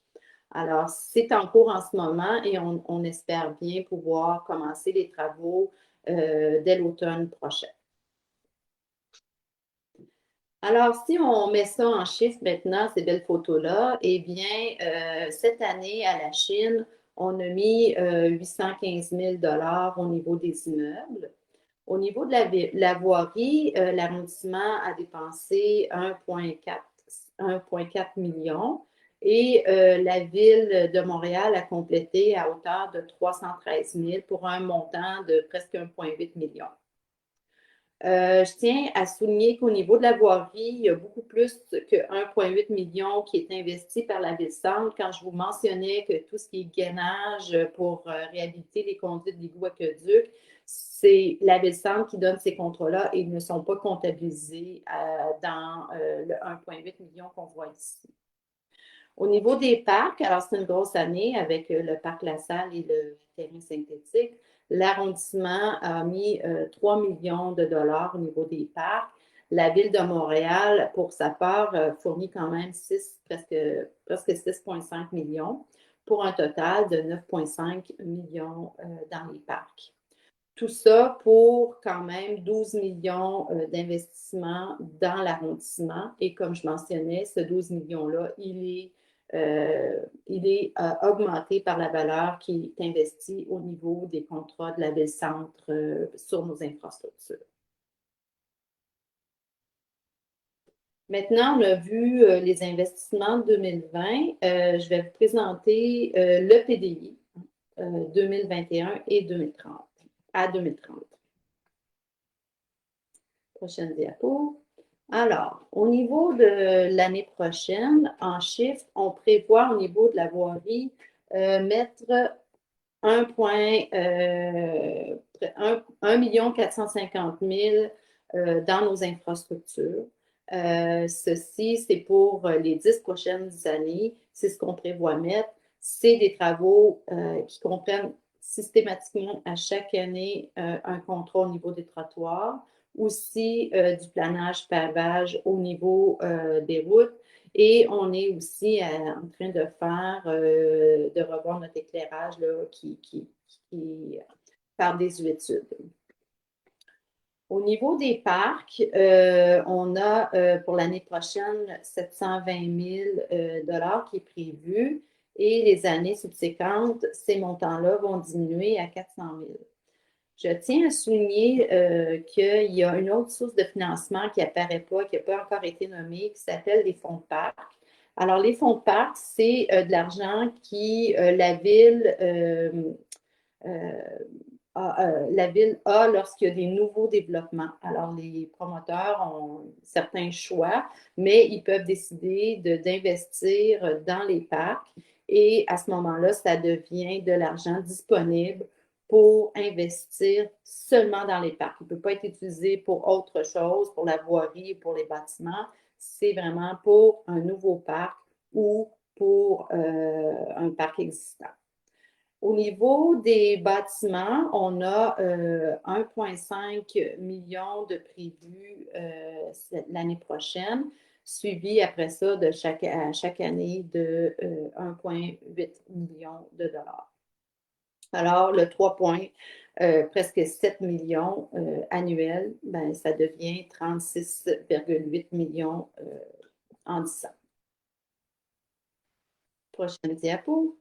[SPEAKER 4] Alors, c'est en cours en ce moment et on espère bien pouvoir commencer les travaux dès l'automne prochain. Alors, si on met ça en chiffres maintenant, ces belles photos-là, eh bien, cette année, à la Chine, on a mis 815 000 $ au niveau des immeubles. Au niveau de la voirie, l'arrondissement a dépensé 1,4 million et la ville de Montréal a complété à hauteur de 313 000 pour un montant de presque 1,8 million. Je tiens à souligner qu'au niveau de la voirie, il y a beaucoup plus que 1,8 million qui est investi par la Ville-Centre. Quand je vous mentionnais que tout ce qui est gainage pour réhabiliter les conduites d'égouts aqueducs, c'est la Ville-Centre qui donne ces contrats-là et ils ne sont pas comptabilisés dans le 1,8 million qu'on voit ici. Au niveau des parcs, alors c'est une grosse année avec le parc La Salle et le terrain synthétique. L'arrondissement a mis 3 millions de dollars au niveau des parcs. La Ville de Montréal, pour sa part, fournit quand même presque 6,5 millions pour un total de 9,5 millions dans les parcs. Tout ça pour quand même 12 millions d'investissements dans l'arrondissement. Et comme je mentionnais, ce 12 millions-là, il est augmenté par la valeur qui est investie au niveau des contrats de la Ville-Centre sur nos infrastructures. Maintenant, on a vu les investissements de 2020. Je vais vous présenter le PDI 2021 et 2030 à 2030. Prochaine diapo. Alors, au niveau de l'année prochaine, en chiffres, on prévoit au niveau de la voirie mettre 1,450 000 dans nos infrastructures. Ceci, c'est pour les 10 prochaines années. C'est ce qu'on prévoit mettre. C'est des travaux qui comprennent systématiquement à chaque année un contrôle au niveau des trottoirs, aussi du planage pavage au niveau des routes. Et on est aussi en train de revoir notre éclairage là, par des études. Au niveau des parcs, on a pour l'année prochaine 720 000 $ qui est prévu et les années subséquentes, ces montants-là vont diminuer à 400 000. Je tiens à souligner qu'il y a une autre source de financement qui n'apparaît pas, qui n'a pas encore été nommée, qui s'appelle les fonds de parc. Alors, les fonds de parc, c'est de l'argent qui, la Ville la ville a lorsqu'il y a des nouveaux développements. Alors, les promoteurs ont certains choix, mais ils peuvent décider d'investir dans les parcs et à ce moment-là, ça devient de l'argent disponible pour investir seulement dans les parcs. Il ne peut pas être utilisé pour autre chose, pour la voirie ou pour les bâtiments. C'est vraiment pour un nouveau parc ou pour un parc existant. Au niveau des bâtiments, on a 1,5 million de prévus l'année prochaine, suivi après ça de chaque année de 1,8 million de dollars. Alors, le 3 points, presque 7 millions annuels, ben, ça devient 36,8 millions en 10 ans. Prochaine diapo.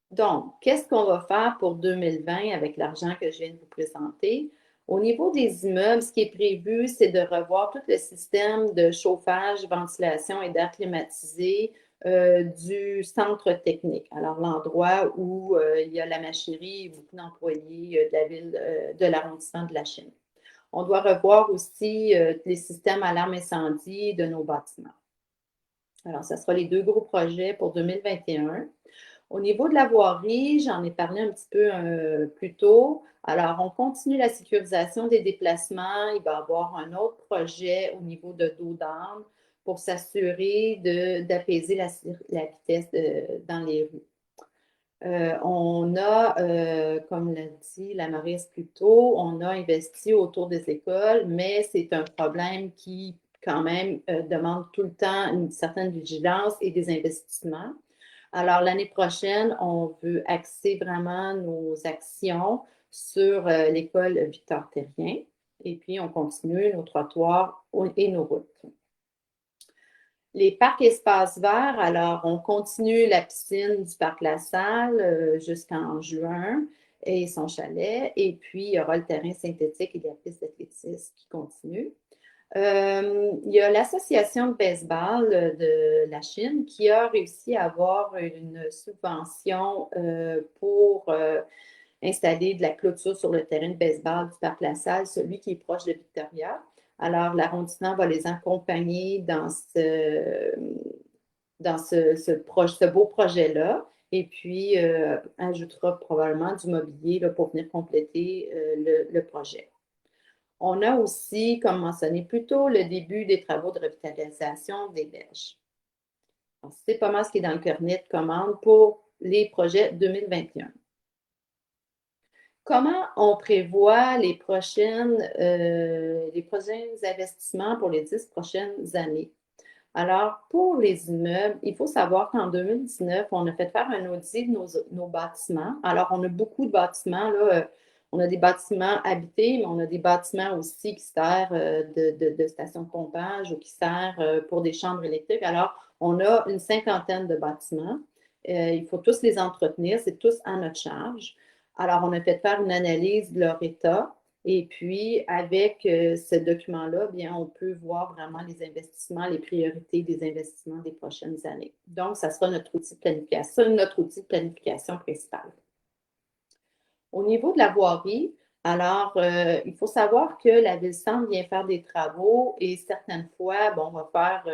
[SPEAKER 4] Donc, qu'est-ce qu'on va faire pour 2020 avec l'argent que je viens de vous présenter? Au niveau des immeubles, ce qui est prévu, c'est de revoir tout le système de chauffage, ventilation et d'air climatisé du centre technique. Alors, l'endroit où il y a la machinerie et beaucoup d'employés de la ville, de l'arrondissement de la Chine. On doit revoir aussi les systèmes alarme incendie de nos bâtiments. Alors, ce sera les 2 gros projets pour 2021. Au niveau de la voirie, j'en ai parlé un petit peu plus tôt. Alors, on continue la sécurisation des déplacements. Il va y avoir un autre projet au niveau de dos d'âne pour s'assurer d'apaiser la vitesse dans les rues. On a, comme l'a dit la Maryse plus tôt, on a investi autour des écoles, mais c'est un problème qui, quand même, demande tout le temps une certaine vigilance et des investissements. Alors, l'année prochaine, on veut axer vraiment nos actions sur l'école Victor-Terrien et puis on continue nos trottoirs et nos routes. Les parcs espaces verts, alors on continue la piscine du parc La Salle jusqu'en juin et son chalet. Et puis, il y aura le terrain synthétique et la piste d'athlétisme qui continue. Il y a l'association de baseball de la Chine qui a réussi à avoir une subvention pour installer de la clôture sur le terrain de baseball du parc La Salle, celui qui est proche de Victoria. Alors, l'arrondissement va les accompagner dans ce beau projet-là et puis ajoutera probablement du mobilier là, pour venir compléter le projet. On a aussi, comme mentionné plus tôt, le début des travaux de revitalisation des berges. C'est pas mal ce qui est dans le carnet de commande pour les projets 2021. Comment on prévoit les prochains investissements pour les 10 prochaines années? Alors, pour les immeubles, il faut savoir qu'en 2019, on a fait faire un audit de nos bâtiments. Alors, on a beaucoup de bâtiments, là. On a des bâtiments habités, mais on a des bâtiments aussi qui servent de stations de pompage ou qui servent pour des chambres électriques. Alors, on a une 50aine de bâtiments. Il faut tous les entretenir, c'est tous à notre charge. Alors, on a fait faire une analyse de leur état. Et puis, avec ce document-là, bien, on peut voir vraiment les investissements, les priorités des investissements des prochaines années. Donc, ça sera notre outil de planification principal. Au niveau de la voirie, alors, il faut savoir que la Ville-Centre vient faire des travaux et certaines fois, bon, on va faire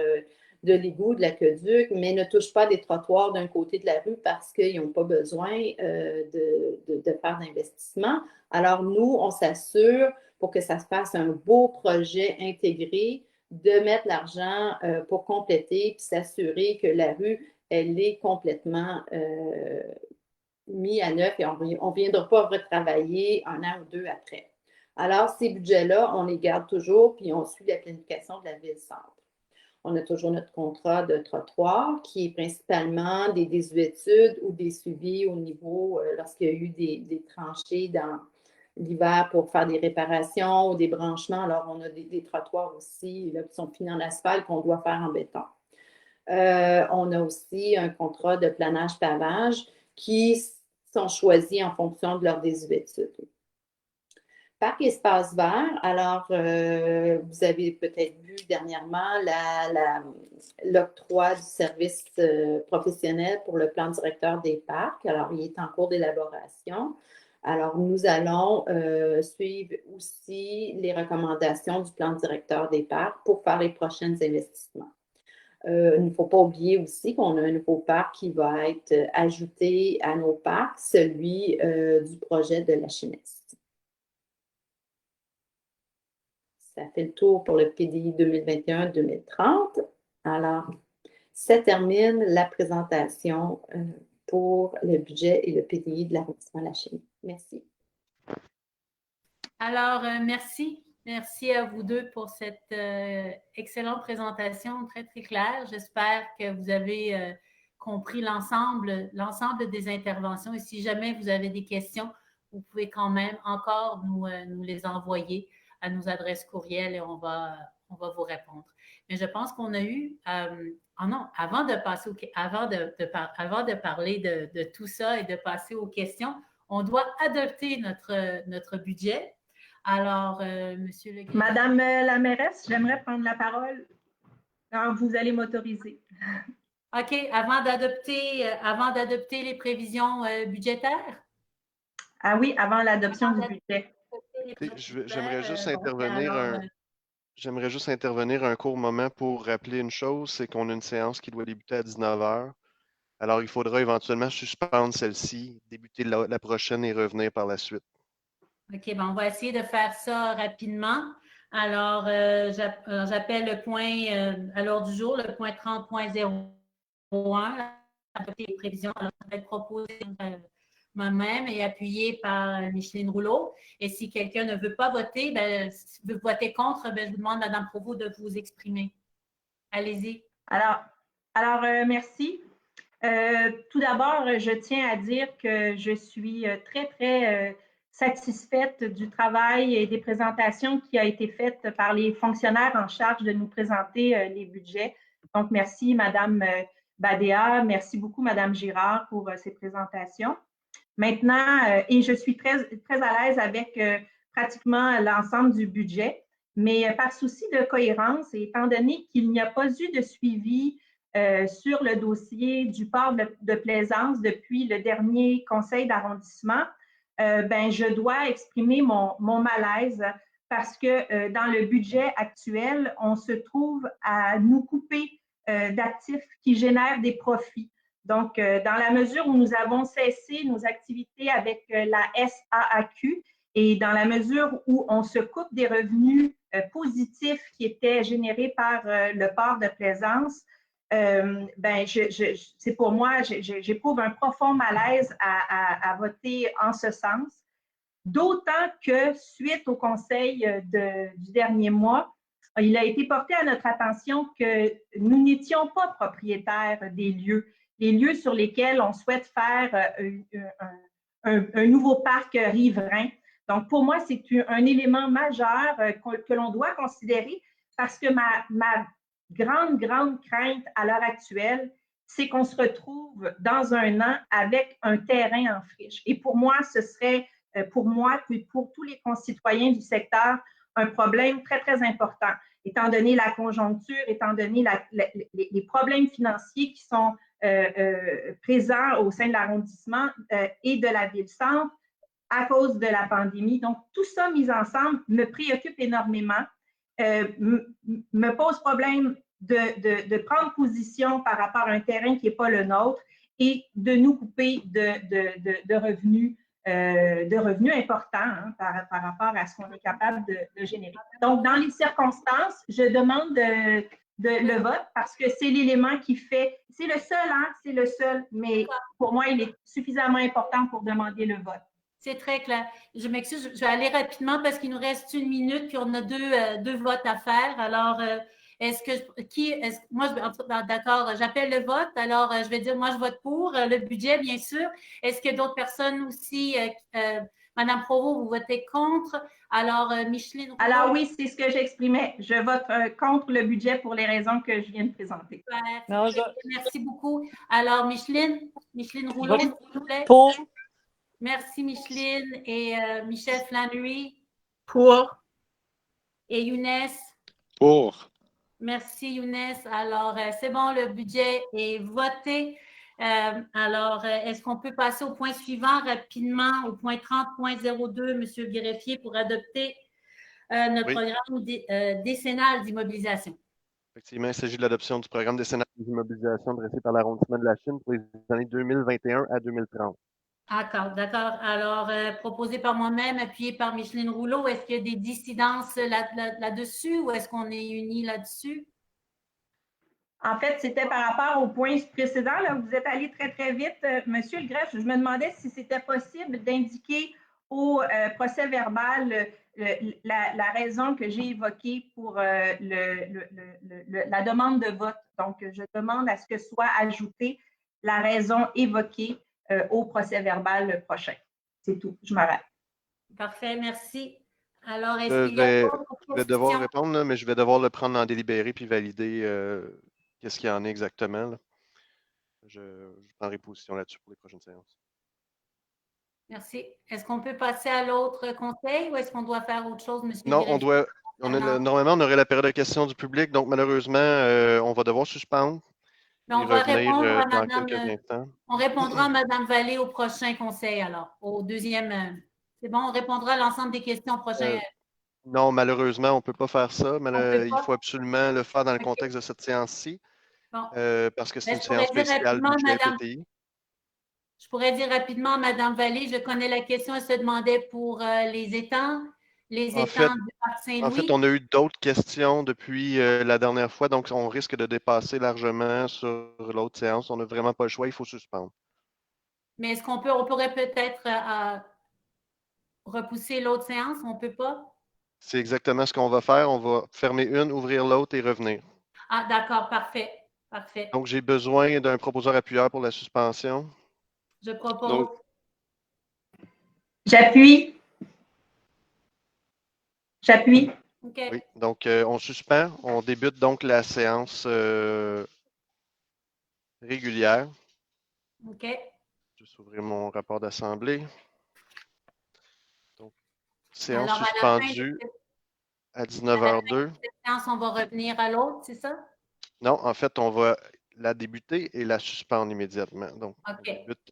[SPEAKER 4] de l'égout, de l'aqueduc, mais ne touche pas des trottoirs d'un côté de la rue parce qu'ils n'ont pas besoin de faire d'investissement. Alors, nous, on s'assure, pour que ça se fasse un beau projet intégré, de mettre l'argent pour compléter puis s'assurer que la rue, elle est complètement mis à neuf et on ne viendra pas retravailler un an ou 2 après. Alors, ces budgets-là, on les garde toujours puis on suit la planification de la Ville-Centre. On a toujours notre contrat de trottoir qui est principalement des désuétudes ou des suivis au niveau, lorsqu'il y a eu des tranchées dans l'hiver pour faire des réparations ou des branchements. Alors, on a des trottoirs aussi là, qui sont finis en asphalte qu'on doit faire en béton. On a aussi un contrat de planage-pavage qui sont choisis en fonction de leur désuétude. Parc espace vert, alors vous avez peut-être vu dernièrement l'octroi du service professionnel pour le plan directeur des parcs. Alors, il est en cours d'élaboration. Alors, nous allons suivre aussi les recommandations du plan directeur des parcs pour faire les prochains investissements. Il ne faut pas oublier aussi qu'on a un nouveau parc qui va être ajouté à nos parcs, celui du projet de la Chimiste. Ça fait le tour pour le PDI 2021-2030. Alors, ça termine la présentation pour le budget et le PDI de l'arrondissement La Chimie. Merci.
[SPEAKER 1] Alors, merci. Merci à vous deux pour cette excellente présentation, très, très claire. J'espère que vous avez compris l'ensemble des interventions. Et si jamais vous avez des questions, vous pouvez quand même encore nous les envoyer à nos adresses courriel et on va vous répondre. Mais je pense qu'on a eu, non, avant de parler de tout ça et de passer aux questions, on doit adopter notre budget. Alors, Monsieur Le Guin.
[SPEAKER 3] Madame la mairesse, j'aimerais prendre la parole. Alors, vous allez m'autoriser.
[SPEAKER 1] OK. Avant d'adopter les prévisions budgétaires?
[SPEAKER 3] Ah oui, avant l'adoption du budget.
[SPEAKER 2] J'aimerais juste intervenir un court moment pour rappeler une chose, c'est qu'on a une séance qui doit débuter à 19h. Alors, il faudra éventuellement suspendre celle-ci, débuter la prochaine et revenir par la suite.
[SPEAKER 1] OK, on va essayer de faire ça rapidement. Alors, j'appelle le point à l'ordre du jour, le point 30.01, les prévisions proposées moi-même et appuyées par Micheline Rouleau. Et si quelqu'un ne veut pas voter, veut voter contre, je vous demande, Mme Provost, de vous exprimer. Allez-y.
[SPEAKER 3] Alors, merci. Tout d'abord, je tiens à dire que je suis très, très satisfaite du travail et des présentations qui a été faites par les fonctionnaires en charge de nous présenter les budgets. Donc, merci, Madame Badea. Merci beaucoup, Madame Girard, pour ces présentations. Maintenant, et je suis très, très à l'aise avec pratiquement l'ensemble du budget, mais par souci de cohérence, et étant donné qu'il n'y a pas eu de suivi sur le dossier du port de Plaisance depuis le dernier conseil d'arrondissement, je dois exprimer mon malaise parce que dans le budget actuel, on se trouve à nous couper d'actifs qui génèrent des profits. Donc, dans la mesure où nous avons cessé nos activités avec la SAAQ et dans la mesure où on se coupe des revenus positifs qui étaient générés par le port de Plaisance, c'est pour moi, j'éprouve un profond malaise à voter en ce sens. D'autant que suite au conseil du dernier mois, il a été porté à notre attention que nous n'étions pas propriétaires des lieux sur lesquels on souhaite faire un nouveau parc riverain. Donc, pour moi, c'est un élément majeur que l'on doit considérer parce que ma grande crainte à l'heure actuelle, c'est qu'on se retrouve dans un an avec un terrain en friche. Et pour moi, ce serait, pour moi, puis pour tous les concitoyens du secteur, un problème très, très important, étant donné la conjoncture, étant donné les problèmes financiers qui sont présents au sein de l'arrondissement et de la ville-centre à cause de la pandémie. Donc, tout ça mis ensemble me préoccupe énormément, me pose problème de prendre position par rapport à un terrain qui n'est pas le nôtre et de nous couper de revenus importants par rapport à ce qu'on est capable de générer. Donc, dans les circonstances, je demande le vote parce que c'est l'élément qui fait, c'est le seul, mais pour moi, il est suffisamment important pour demander le vote.
[SPEAKER 1] C'est très clair. Je m'excuse, je vais aller rapidement parce qu'il nous reste 1 minute puis on a deux votes à faire. Alors, d'accord, j'appelle le vote. Alors, je vais dire, moi, je vote pour le budget, bien sûr. Est-ce que d'autres personnes aussi, Madame Provost, vous votez contre? Alors, Micheline Rouleau.
[SPEAKER 3] Alors oui, c'est ce que j'exprimais. Je vote contre le budget pour les raisons que je viens de présenter.
[SPEAKER 1] Merci beaucoup. Alors, Micheline Rouleau, s'il vous plaît.
[SPEAKER 5] Pour.
[SPEAKER 1] Merci, Micheline. Et Michel Flannery?
[SPEAKER 5] Pour.
[SPEAKER 1] Et Younes?
[SPEAKER 2] Pour.
[SPEAKER 1] Merci, Younes. Alors, c'est bon, le budget est voté. Est-ce qu'on peut passer au point suivant rapidement, au point 30.02, M. Greffier, pour adopter notre programme décennal d'immobilisation?
[SPEAKER 2] Effectivement, il s'agit de l'adoption du programme décennal d'immobilisation dressé par l'arrondissement de la Chine pour les années 2021 à 2030.
[SPEAKER 1] D'accord. Alors, proposé par moi-même, appuyé par Micheline Rouleau, est-ce qu'il y a des dissidences là-dessus ou est-ce qu'on est unis là-dessus?
[SPEAKER 5] En fait, c'était par rapport au point précédent. Là, vous êtes allé très, très vite. Monsieur le greffe, je me demandais si c'était possible d'indiquer au procès verbal la raison que j'ai évoquée pour la demande de vote. Donc, je demande à ce que soit ajoutée la raison évoquée au procès verbal prochain. C'est tout. Je m'arrête.
[SPEAKER 1] Parfait, merci. Alors,
[SPEAKER 2] Je vais devoir répondre, là, mais je vais devoir le prendre en délibéré puis valider qu'est-ce qu'il y en est exactement. Là. Je prendrai position là-dessus pour les prochaines séances.
[SPEAKER 1] Merci. Est-ce qu'on peut passer à l'autre conseil ou est-ce qu'on doit faire autre chose, M.
[SPEAKER 2] Non, normalement, on aurait la période de questions du public, donc malheureusement, on va devoir suspendre.
[SPEAKER 1] Mais on va répondre à on répondra à Mme Vallée au prochain conseil, alors, au deuxième. C'est bon, on répondra à l'ensemble des questions au prochain.
[SPEAKER 2] Non, malheureusement, on ne peut pas faire ça. Mais il faut absolument le faire dans le contexte de cette séance-ci, parce que c'est une séance spéciale budget PTI.
[SPEAKER 1] Je pourrais dire rapidement à Mme Vallée, je connais la question, elle se demandait pour les étangs, du parc Saint-Louis.
[SPEAKER 2] En fait, on a eu d'autres questions depuis la dernière fois, donc on risque de dépasser largement sur l'autre séance. On n'a vraiment pas le choix, il faut suspendre.
[SPEAKER 1] Mais est-ce qu'on pourrait peut-être repousser l'autre séance? On ne peut pas?
[SPEAKER 2] C'est exactement ce qu'on va faire. On va fermer une, ouvrir l'autre et revenir.
[SPEAKER 1] Ah, d'accord, parfait.
[SPEAKER 2] Donc, j'ai besoin d'un proposeur appuyeur pour la suspension.
[SPEAKER 1] Je propose.
[SPEAKER 5] J'appuie.
[SPEAKER 1] Okay.
[SPEAKER 2] Oui, donc on suspend. On débute donc la séance régulière.
[SPEAKER 1] OK.
[SPEAKER 2] Je vais juste ouvrir mon rapport d'assemblée. Donc, séance suspendue à 19h02.
[SPEAKER 1] Cette séance, on va revenir à l'autre, c'est ça?
[SPEAKER 2] Non, en fait, on va la débuter et la suspendre immédiatement. Donc, on débute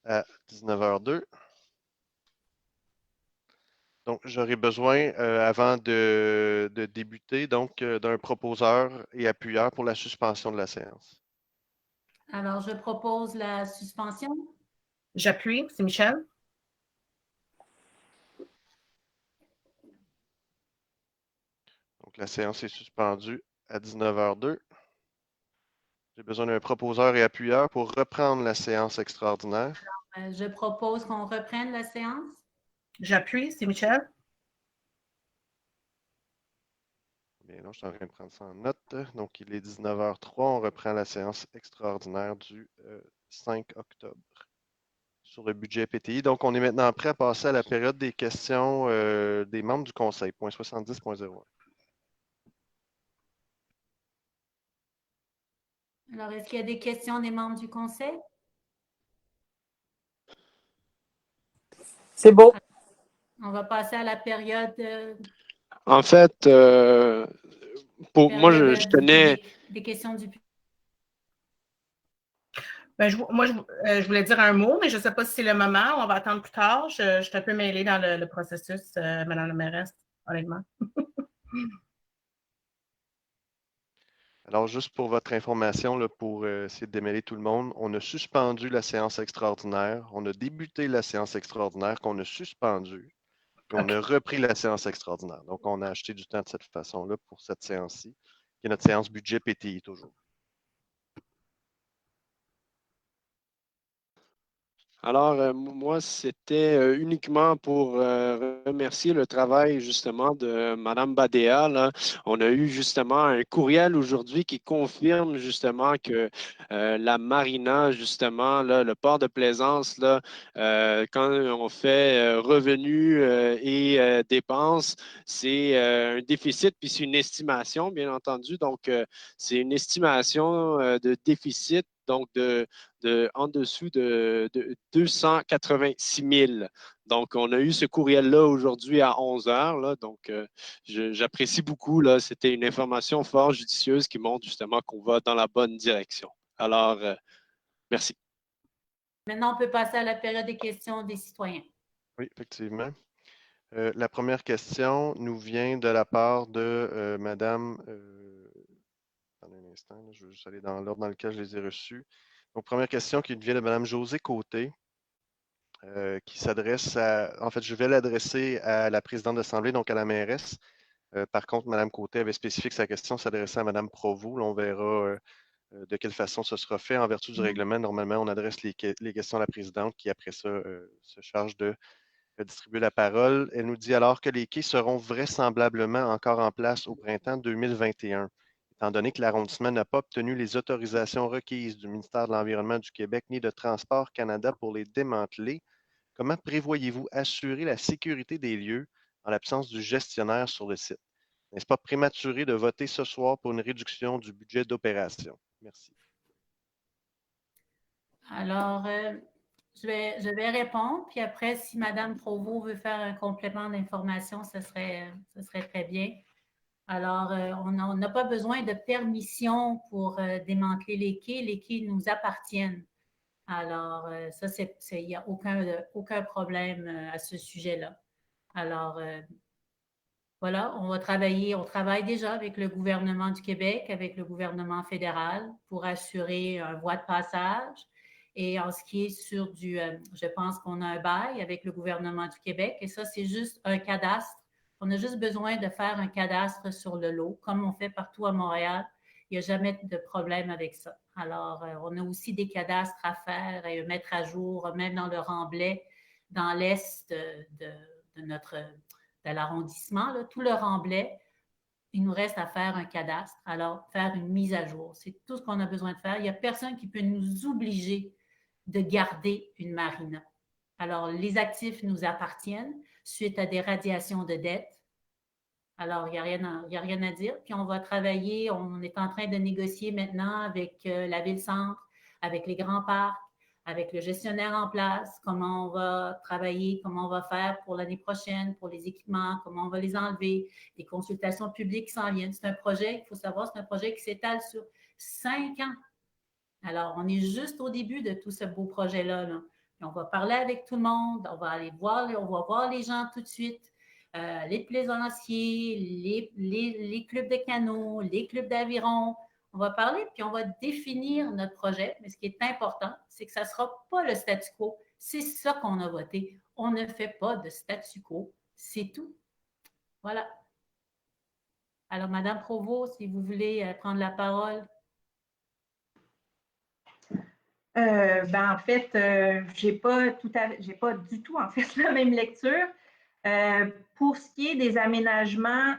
[SPEAKER 2] à 19h02. Donc, j'aurai besoin, avant de débuter, donc d'un proposeur et appuyeur pour la suspension de la séance.
[SPEAKER 1] Alors, je propose la suspension.
[SPEAKER 6] J'appuie, c'est Michel.
[SPEAKER 2] Donc, la séance est suspendue à 19h02. J'ai besoin d'un proposeur et appuyeur pour reprendre la séance extraordinaire.
[SPEAKER 1] Alors, je propose qu'on reprenne la séance.
[SPEAKER 6] J'appuie, c'est Michel.
[SPEAKER 2] Bien, non, je suis en train de prendre ça en note. Donc, il est 19h03. On reprend la séance extraordinaire du 5 octobre sur le budget PTI. Donc, on est maintenant prêt à passer à la période des questions des membres du Conseil, point 70.01.
[SPEAKER 1] Alors, est-ce qu'il y a des questions des membres du Conseil?
[SPEAKER 7] C'est beau.
[SPEAKER 1] On va passer à la période.
[SPEAKER 7] En fait, pour moi, je tenais.
[SPEAKER 1] Des questions du public.
[SPEAKER 6] Ben, je voulais dire un mot, mais je ne sais pas si c'est le moment. On va attendre plus tard. Je suis un peu mêlée dans le processus, Mme la mairesse, honnêtement.
[SPEAKER 2] Alors, juste pour votre information, là, pour essayer de démêler tout le monde, on a suspendu la séance extraordinaire, on a débuté la séance extraordinaire qu'on a suspendue, puis on a repris la séance extraordinaire. Donc, on a acheté du temps de cette façon-là pour cette séance-ci, qui est notre séance budget PTI toujours.
[SPEAKER 7] Alors, moi, c'était uniquement pour remercier le travail justement de Mme Badea. Là. On a eu justement un courriel aujourd'hui qui confirme justement que la marina, justement, là, le port de Plaisance, là, quand on fait revenus et dépenses, c'est un déficit, puis c'est une estimation, bien entendu. Donc, c'est une estimation de déficit, donc en dessous de 286 000. Donc, on a eu ce courriel-là aujourd'hui à 11 heures. Là, donc, j'apprécie beaucoup. Là, c'était une information fort judicieuse qui montre justement qu'on va dans la bonne direction. Alors, Merci.
[SPEAKER 1] Maintenant, on peut passer à la période des questions des citoyens.
[SPEAKER 2] Oui, effectivement. La première question nous vient de la part de Madame. Attendez un instant, là, je vais juste aller dans l'ordre dans lequel je les ai reçus. Donc, première question qui vient de Madame Josée Côté, qui s'adresse à. En fait, je vais l'adresser à la présidente d'Assemblée, donc à la mairesse. Par contre, Mme Côté avait spécifié que sa question s'adressait à Mme Provost. Là, on verra de quelle façon ce sera fait. En vertu du règlement, normalement, on adresse les questions à la présidente qui, après ça, se charge de distribuer la parole. Elle nous dit alors que les quais seront vraisemblablement encore en place au printemps 2021. Étant donné que l'arrondissement n'a pas obtenu les autorisations requises du ministère de l'Environnement du Québec ni de Transport Canada pour les démanteler, comment prévoyez-vous assurer la sécurité des lieux en l'absence du gestionnaire sur le site? N'est-ce pas prématuré de voter ce soir pour une réduction du budget d'opération? Merci.
[SPEAKER 1] Alors, je vais répondre, puis après, si Mme Provost veut faire un complément d'information, ce serait très bien. Alors, on n'a pas besoin de permission pour démanteler les quais. Les quais nous appartiennent. Alors, ça, il n'y a aucun problème à ce sujet-là. Alors, voilà, on travaille déjà avec le gouvernement du Québec, avec le gouvernement fédéral pour assurer un voie de passage. Et en ce qui est je pense qu'on a un bail avec le gouvernement du Québec et ça, c'est juste un cadastre. On a juste besoin de faire un cadastre sur le lot, comme on fait partout à Montréal. Il n'y a jamais de problème avec ça. Alors, on a aussi des cadastres à faire et mettre à jour, même dans le Remblai, dans l'est de l'arrondissement, tout le Remblai, il nous reste à faire un cadastre, alors faire une mise à jour. C'est tout ce qu'on a besoin de faire. Il n'y a personne qui peut nous obliger de garder une marina. Alors, les actifs nous appartiennent suite à des radiations de dette. Alors, il n'y a rien à dire. Puis, on va travailler, on est en train de négocier maintenant avec la Ville-Centre, avec les grands parcs, avec le gestionnaire en place, comment on va travailler, comment on va faire pour l'année prochaine, pour les équipements, comment on va les enlever, les consultations publiques qui s'en viennent. C'est un projet, il faut savoir, c'est un projet qui s'étale sur 5 ans. Alors, on est juste au début de tout ce beau projet-là. Là. On va parler avec tout le monde, on va aller voir, on va voir les gens tout de suite, les plaisanciers, les clubs de canot, les clubs d'aviron. On va parler, puis on va définir notre projet. Mais ce qui est important, c'est que ça ne sera pas le statu quo. C'est ça qu'on a voté. On ne fait pas de statu quo. C'est tout. Voilà. Alors, Madame Provost, si vous voulez prendre la parole.
[SPEAKER 5] En fait, j'ai pas du tout en fait la même lecture. Pour ce qui est des aménagements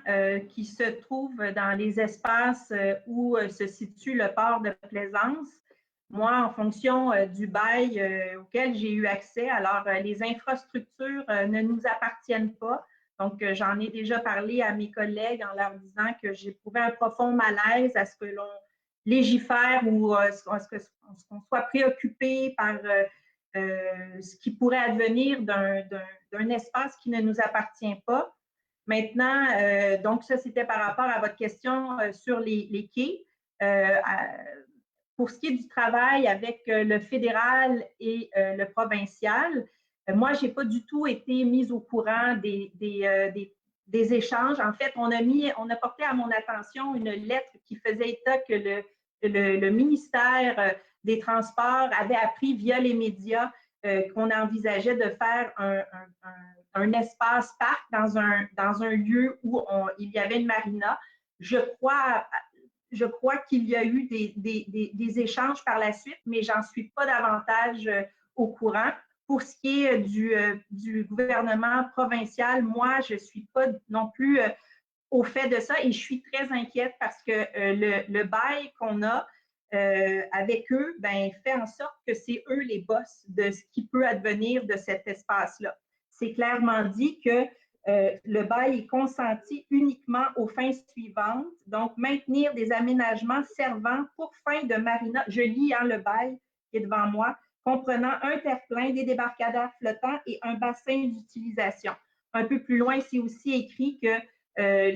[SPEAKER 5] qui se trouvent dans les espaces où se situe le port de Plaisance, moi, en fonction du bail auquel j'ai eu accès, alors les infrastructures ne nous appartiennent pas. Donc, j'en ai déjà parlé à mes collègues en leur disant que j'éprouvais un profond malaise à ce que l'on légifère ou à ce qu'on soit préoccupé par ce qui pourrait advenir d'un espace qui ne nous appartient pas. Maintenant, donc ça, c'était par rapport à votre question sur les quais. Pour ce qui est du travail avec le fédéral et le provincial, moi, je n'ai pas du tout été mise au courant des échanges. En fait, on a porté à mon attention une lettre qui faisait état que le ministère des Transports avait appris via les médias qu'on envisageait de faire un espace parc dans un lieu où il y avait une marina. Je crois qu'il y a eu des échanges par la suite, mais j'en suis pas davantage au courant. Pour ce qui est du gouvernement provincial, moi, je ne suis pas non plus au fait de ça et je suis très inquiète parce que le bail qu'on a avec eux fait en sorte que c'est eux les boss de ce qui peut advenir de cet espace-là. C'est clairement dit que le bail est consenti uniquement aux fins suivantes, donc maintenir des aménagements servant pour fin de marina. Je lis le bail qui est devant moi, comprenant un terre-plein, des débarcadères flottants et un bassin d'utilisation. Un peu plus loin, c'est aussi écrit que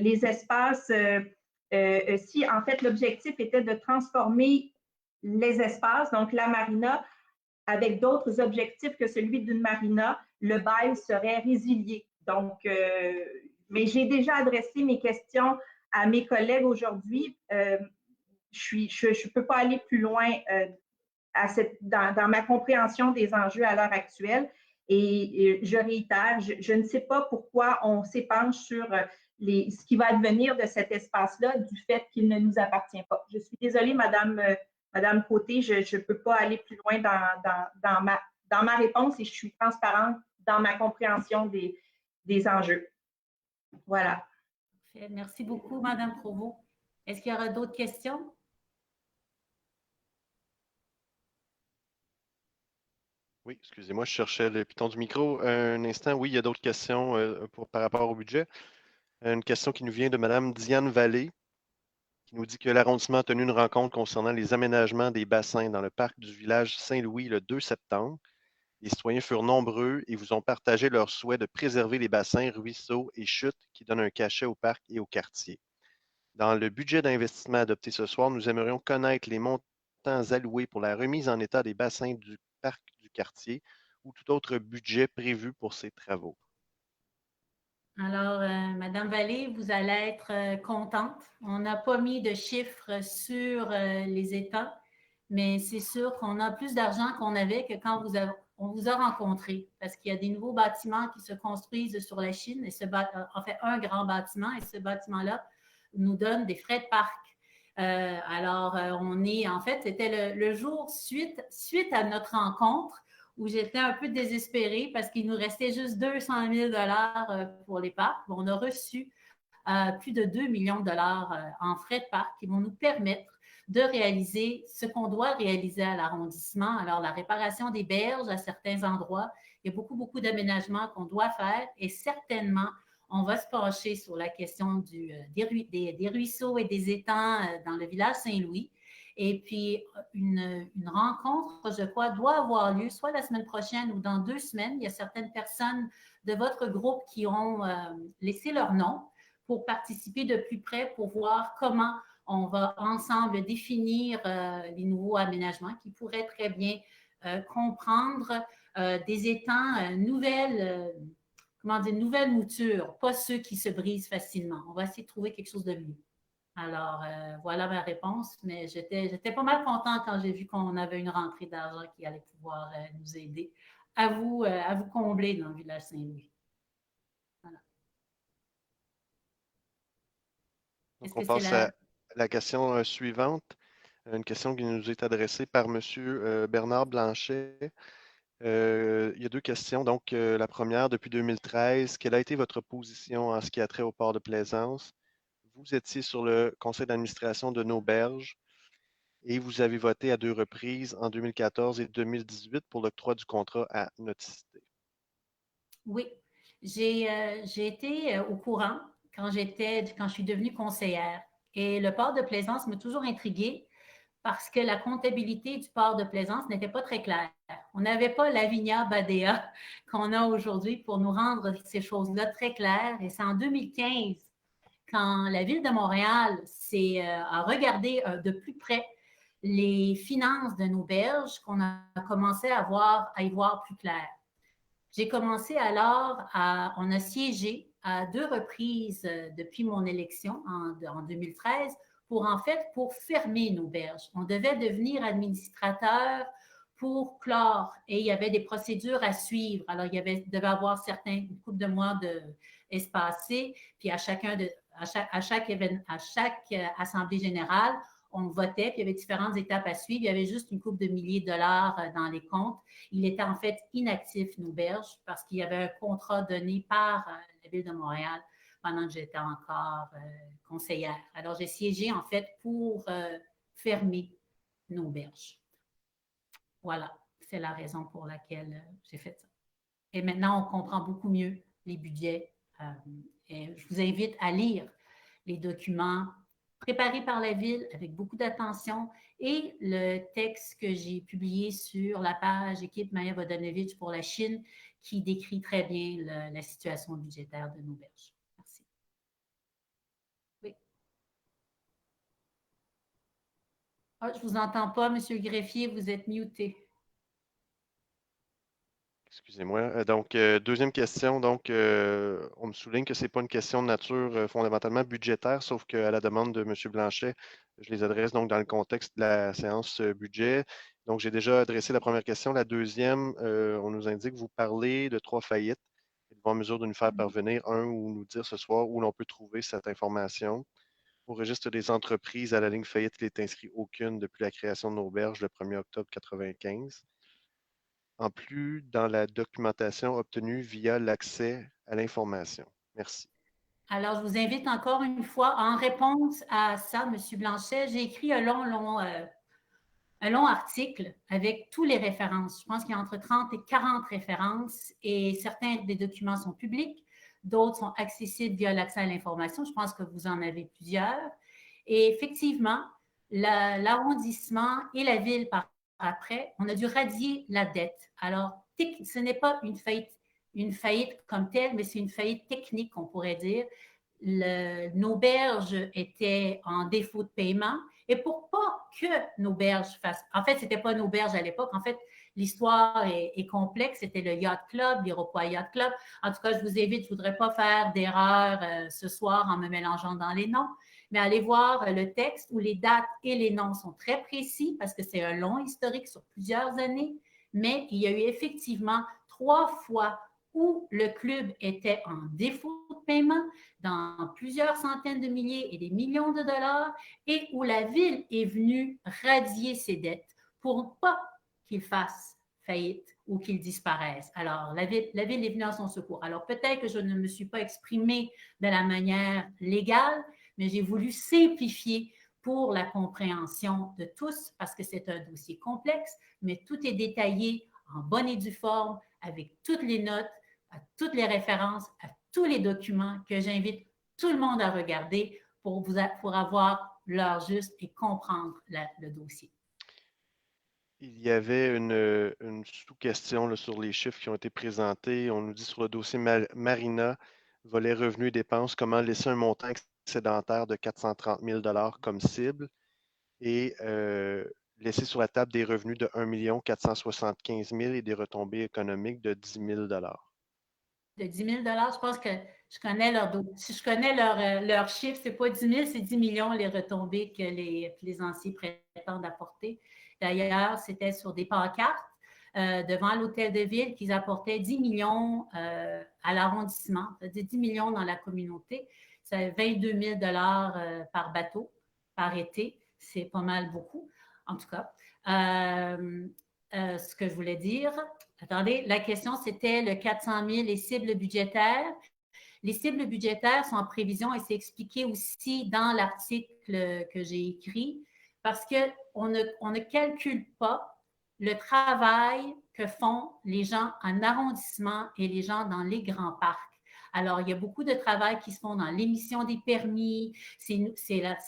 [SPEAKER 5] les espaces, si en fait l'objectif était de transformer les espaces, donc la marina, avec d'autres objectifs que celui d'une marina, le bail serait résilié. Donc, mais j'ai déjà adressé mes questions à mes collègues aujourd'hui. Je ne peux pas aller plus loin dans ma compréhension des enjeux à l'heure actuelle. Et je réitère, je ne sais pas pourquoi on s'épanche sur ce qui va advenir de cet espace-là du fait qu'il ne nous appartient pas. Je suis désolée, Madame Côté, je ne peux pas aller plus loin dans ma réponse et je suis transparente dans ma compréhension des enjeux. Voilà.
[SPEAKER 1] Merci beaucoup, Madame Provost. Est-ce qu'il y aura d'autres questions?
[SPEAKER 2] Oui, excusez-moi, je cherchais le piton du micro. Un instant, oui, il y a d'autres questions par rapport au budget. Une question qui nous vient de Mme Diane Vallée, qui nous dit que l'arrondissement a tenu une rencontre concernant les aménagements des bassins dans le parc du village Saint-Louis le 2 septembre. Les citoyens furent nombreux et vous ont partagé leur souhait de préserver les bassins, ruisseaux et chutes qui donnent un cachet au parc et au quartier. Dans le budget d'investissement adopté ce soir, nous aimerions connaître les montants alloués pour la remise en état des bassins du parc du quartier ou tout autre budget prévu pour ces travaux.
[SPEAKER 1] Alors, Madame Vallée, vous allez être contente. On n'a pas mis de chiffres sur les états, mais c'est sûr qu'on a plus d'argent qu'on avait que quand on vous a rencontré, parce qu'il y a des nouveaux bâtiments qui se construisent sur la Chine, et en fait, un grand bâtiment, et ce bâtiment-là nous donne des frais de parc. En fait, c'était le jour suite à notre rencontre, où j'étais un peu désespérée parce qu'il nous restait juste 200 000 $ pour les parcs. On a reçu plus de 2 millions de dollars en frais de parc qui vont nous permettre de réaliser ce qu'on doit réaliser à l'arrondissement. Alors, la réparation des berges à certains endroits, il y a beaucoup d'aménagements qu'on doit faire et certainement, on va se pencher sur la question des ruisseaux et des étangs dans le village Saint-Louis. Et puis, une rencontre, je crois, doit avoir lieu soit la semaine prochaine ou dans 2 semaines. Il y a certaines personnes de votre groupe qui ont laissé leur nom pour participer de plus près, pour voir comment on va ensemble définir les nouveaux aménagements qui pourraient très bien comprendre des étangs nouvelles moutures, pas ceux qui se brisent facilement. On va essayer de trouver quelque chose de mieux. Alors, voilà ma réponse, mais j'étais pas mal contente quand j'ai vu qu'on avait une rentrée d'argent qui allait pouvoir nous aider à vous combler dans le village Saint-Louis. Voilà.
[SPEAKER 2] Donc, on passe à la question suivante, une question qui nous est adressée par M. Bernard Blanchet. Il y a 2 questions. Donc, la première, depuis 2013, quelle a été votre position en ce qui a trait au port de Plaisance? Vous étiez sur le conseil d'administration de Nauberge et vous avez voté à 2 reprises, en 2014 et 2018, pour l'octroi du contrat à Nauticité.
[SPEAKER 1] Oui, j'ai été au courant quand je suis devenue conseillère. Et le port de Plaisance m'a toujours intriguée parce que la comptabilité du port de Plaisance n'était pas très claire. On n'avait pas l'Avinia Badea qu'on a aujourd'hui pour nous rendre ces choses-là très claires. Et c'est en 2015, quand la Ville de Montréal a regardé de plus près les finances de nos berges, qu'on a commencé à y voir plus clair. J'ai commencé alors on a siégé à 2 reprises depuis mon élection en 2013 pour fermer nos berges. On devait devenir administrateur pour clore et il y avait des procédures à suivre. Alors, devait avoir une couple de mois espacés, puis à chaque assemblée générale, on votait, puis il y avait différentes étapes à suivre. Il y avait juste une couple de milliers de dollars dans les comptes. Il était en fait inactif, Nauberge, parce qu'il y avait un contrat donné par la Ville de Montréal pendant que j'étais encore conseillère. Alors, j'ai siégé en fait pour fermer Nauberge. Voilà, c'est la raison pour laquelle j'ai fait ça. Et maintenant, on comprend beaucoup mieux les budgets. Et je vous invite à lire les documents préparés par la Ville avec beaucoup d'attention et le texte que j'ai publié sur la page Équipe Maya Vodanovich pour la Chine qui décrit très bien la situation budgétaire de Nauberge. Merci. Oui. Ah, je ne vous entends pas, Monsieur le greffier, vous êtes muté.
[SPEAKER 2] Excusez-moi. Donc, deuxième question. Donc, on me souligne que ce n'est pas une question de nature fondamentalement budgétaire, sauf qu'à la demande de M. Blanchet, je les adresse donc dans le contexte de la séance budget. Donc, j'ai déjà adressé la première question. La deuxième, on nous indique que vous parlez de 3 faillites. Êtes-vous en mesure de nous faire parvenir un ou nous dire ce soir où l'on peut trouver cette information? Au registre des entreprises à la ligne faillite, il n'est inscrit aucune depuis la création de l'auberge le 1er octobre 1995. En plus, dans la documentation obtenue via l'accès à l'information. Merci.
[SPEAKER 1] Alors, je vous invite encore une fois, en réponse à ça, M. Blanchet, j'ai écrit un long article avec tous les références. Je pense qu'il y a entre 30 et 40 références et certains des documents sont publics, d'autres sont accessibles via l'accès à l'information. Je pense que vous en avez plusieurs. Et effectivement, l'arrondissement et la ville par après, on a dû radier la dette. Alors, ce n'est pas une faillite comme telle, mais c'est une faillite technique, on pourrait dire. L'auberge était en défaut de paiement. Et pour pas que l'auberge fasse... En fait, ce n'était pas une auberge à l'époque. En fait, l'histoire est complexe. C'était le Yacht Club, l'Iroquois Yacht Club. En tout cas, je vous évite, je ne voudrais pas faire d'erreur ce soir en me mélangeant dans les noms. Mais allez voir le texte où les dates et les noms sont très précis parce que c'est un long historique sur plusieurs années. Mais il y a eu effectivement 3 fois où le club était en défaut de paiement dans plusieurs centaines de milliers et des millions de dollars et où la ville est venue radier ses dettes pour pas qu'il fasse faillite ou qu'il disparaisse. Alors, la ville est venue à son secours. Alors, peut-être que je ne me suis pas exprimée de la manière légale, mais j'ai voulu simplifier pour la compréhension de tous parce que c'est un dossier complexe, mais tout est détaillé en bonne et due forme avec toutes les notes, à toutes les références, à tous les documents que j'invite tout le monde à regarder pour avoir l'heure juste et comprendre le dossier.
[SPEAKER 2] Il y avait une sous-question sur les chiffres qui ont été présentés. On nous dit sur le dossier Marina, volet revenus et dépenses, comment laisser un montant excédentaire de 430 000 $ comme cible et laisser sur la table des revenus de 1 475 000 et des retombées économiques de 10 000 $.
[SPEAKER 1] De 10 000 $, je pense que je connais leur chiffre, ce n'est pas 10 000, c'est 10 millions les retombées que les plaisanciers prétendent apporter. D'ailleurs, c'était sur des pancartes devant l'hôtel de ville qu'ils apportaient 10 millions à l'arrondissement, c'est-à-dire 10 millions dans la communauté. C'est 22 000 $ par bateau, par été. C'est pas mal beaucoup, en tout cas. Ce que je voulais dire, attendez, la question c'était le 400 000, les cibles budgétaires. Les cibles budgétaires sont en prévision et c'est expliqué aussi dans l'article que j'ai écrit parce qu'on ne calcule pas le travail que font les gens en arrondissement et les gens dans les grands parcs. Alors, il y a beaucoup de travail qui se font dans l'émission des permis, c'est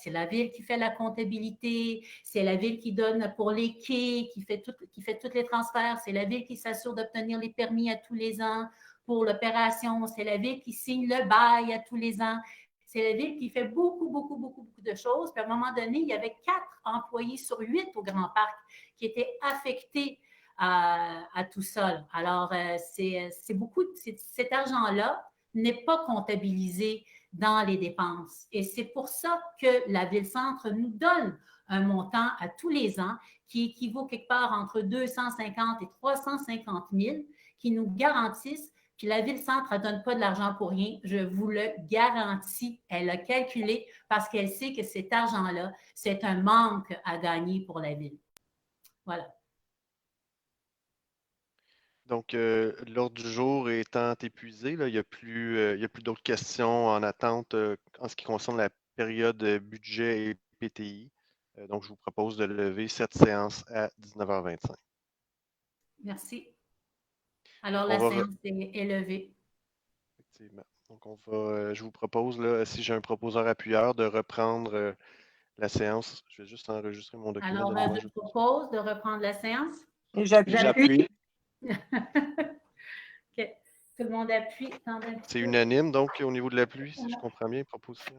[SPEAKER 1] la ville qui fait la comptabilité, c'est la ville qui donne pour les quais, qui fait tous les transferts, c'est la ville qui s'assure d'obtenir les permis à tous les ans pour l'opération, c'est la ville qui signe le bail à tous les ans, c'est la ville qui fait beaucoup de choses. Puis à un moment donné, il y avait 4 employés sur 8 au Grand Parc qui étaient affectés à tout ça. Alors, c'est beaucoup, cet argent-là n'est pas comptabilisé dans les dépenses. Et c'est pour ça que la Ville-Centre nous donne un montant à tous les ans qui équivaut quelque part entre 250 et 350 000 qui nous garantissent. Puis la Ville-Centre ne donne pas de l'argent pour rien, je vous le garantis. Elle a calculé parce qu'elle sait que cet argent-là, c'est un manque à gagner pour la Ville. Voilà.
[SPEAKER 2] Donc, l'ordre du jour étant épuisé, là, il n'y a plus d'autres questions en attente en ce qui concerne la période budget et PTI. Donc, je vous propose de lever cette séance à 19h25.
[SPEAKER 1] Merci. Alors, la séance est levée.
[SPEAKER 2] Effectivement. Donc, je vous propose, là, si j'ai un proposeur appuyeur, de reprendre la séance. Je vais juste enregistrer mon document.
[SPEAKER 1] Alors, je propose de reprendre la séance.
[SPEAKER 7] J'appuie.
[SPEAKER 1] OK. Tout le monde appuie.
[SPEAKER 2] C'est unanime, donc, au niveau de l'appui, si je comprends bien, proposition.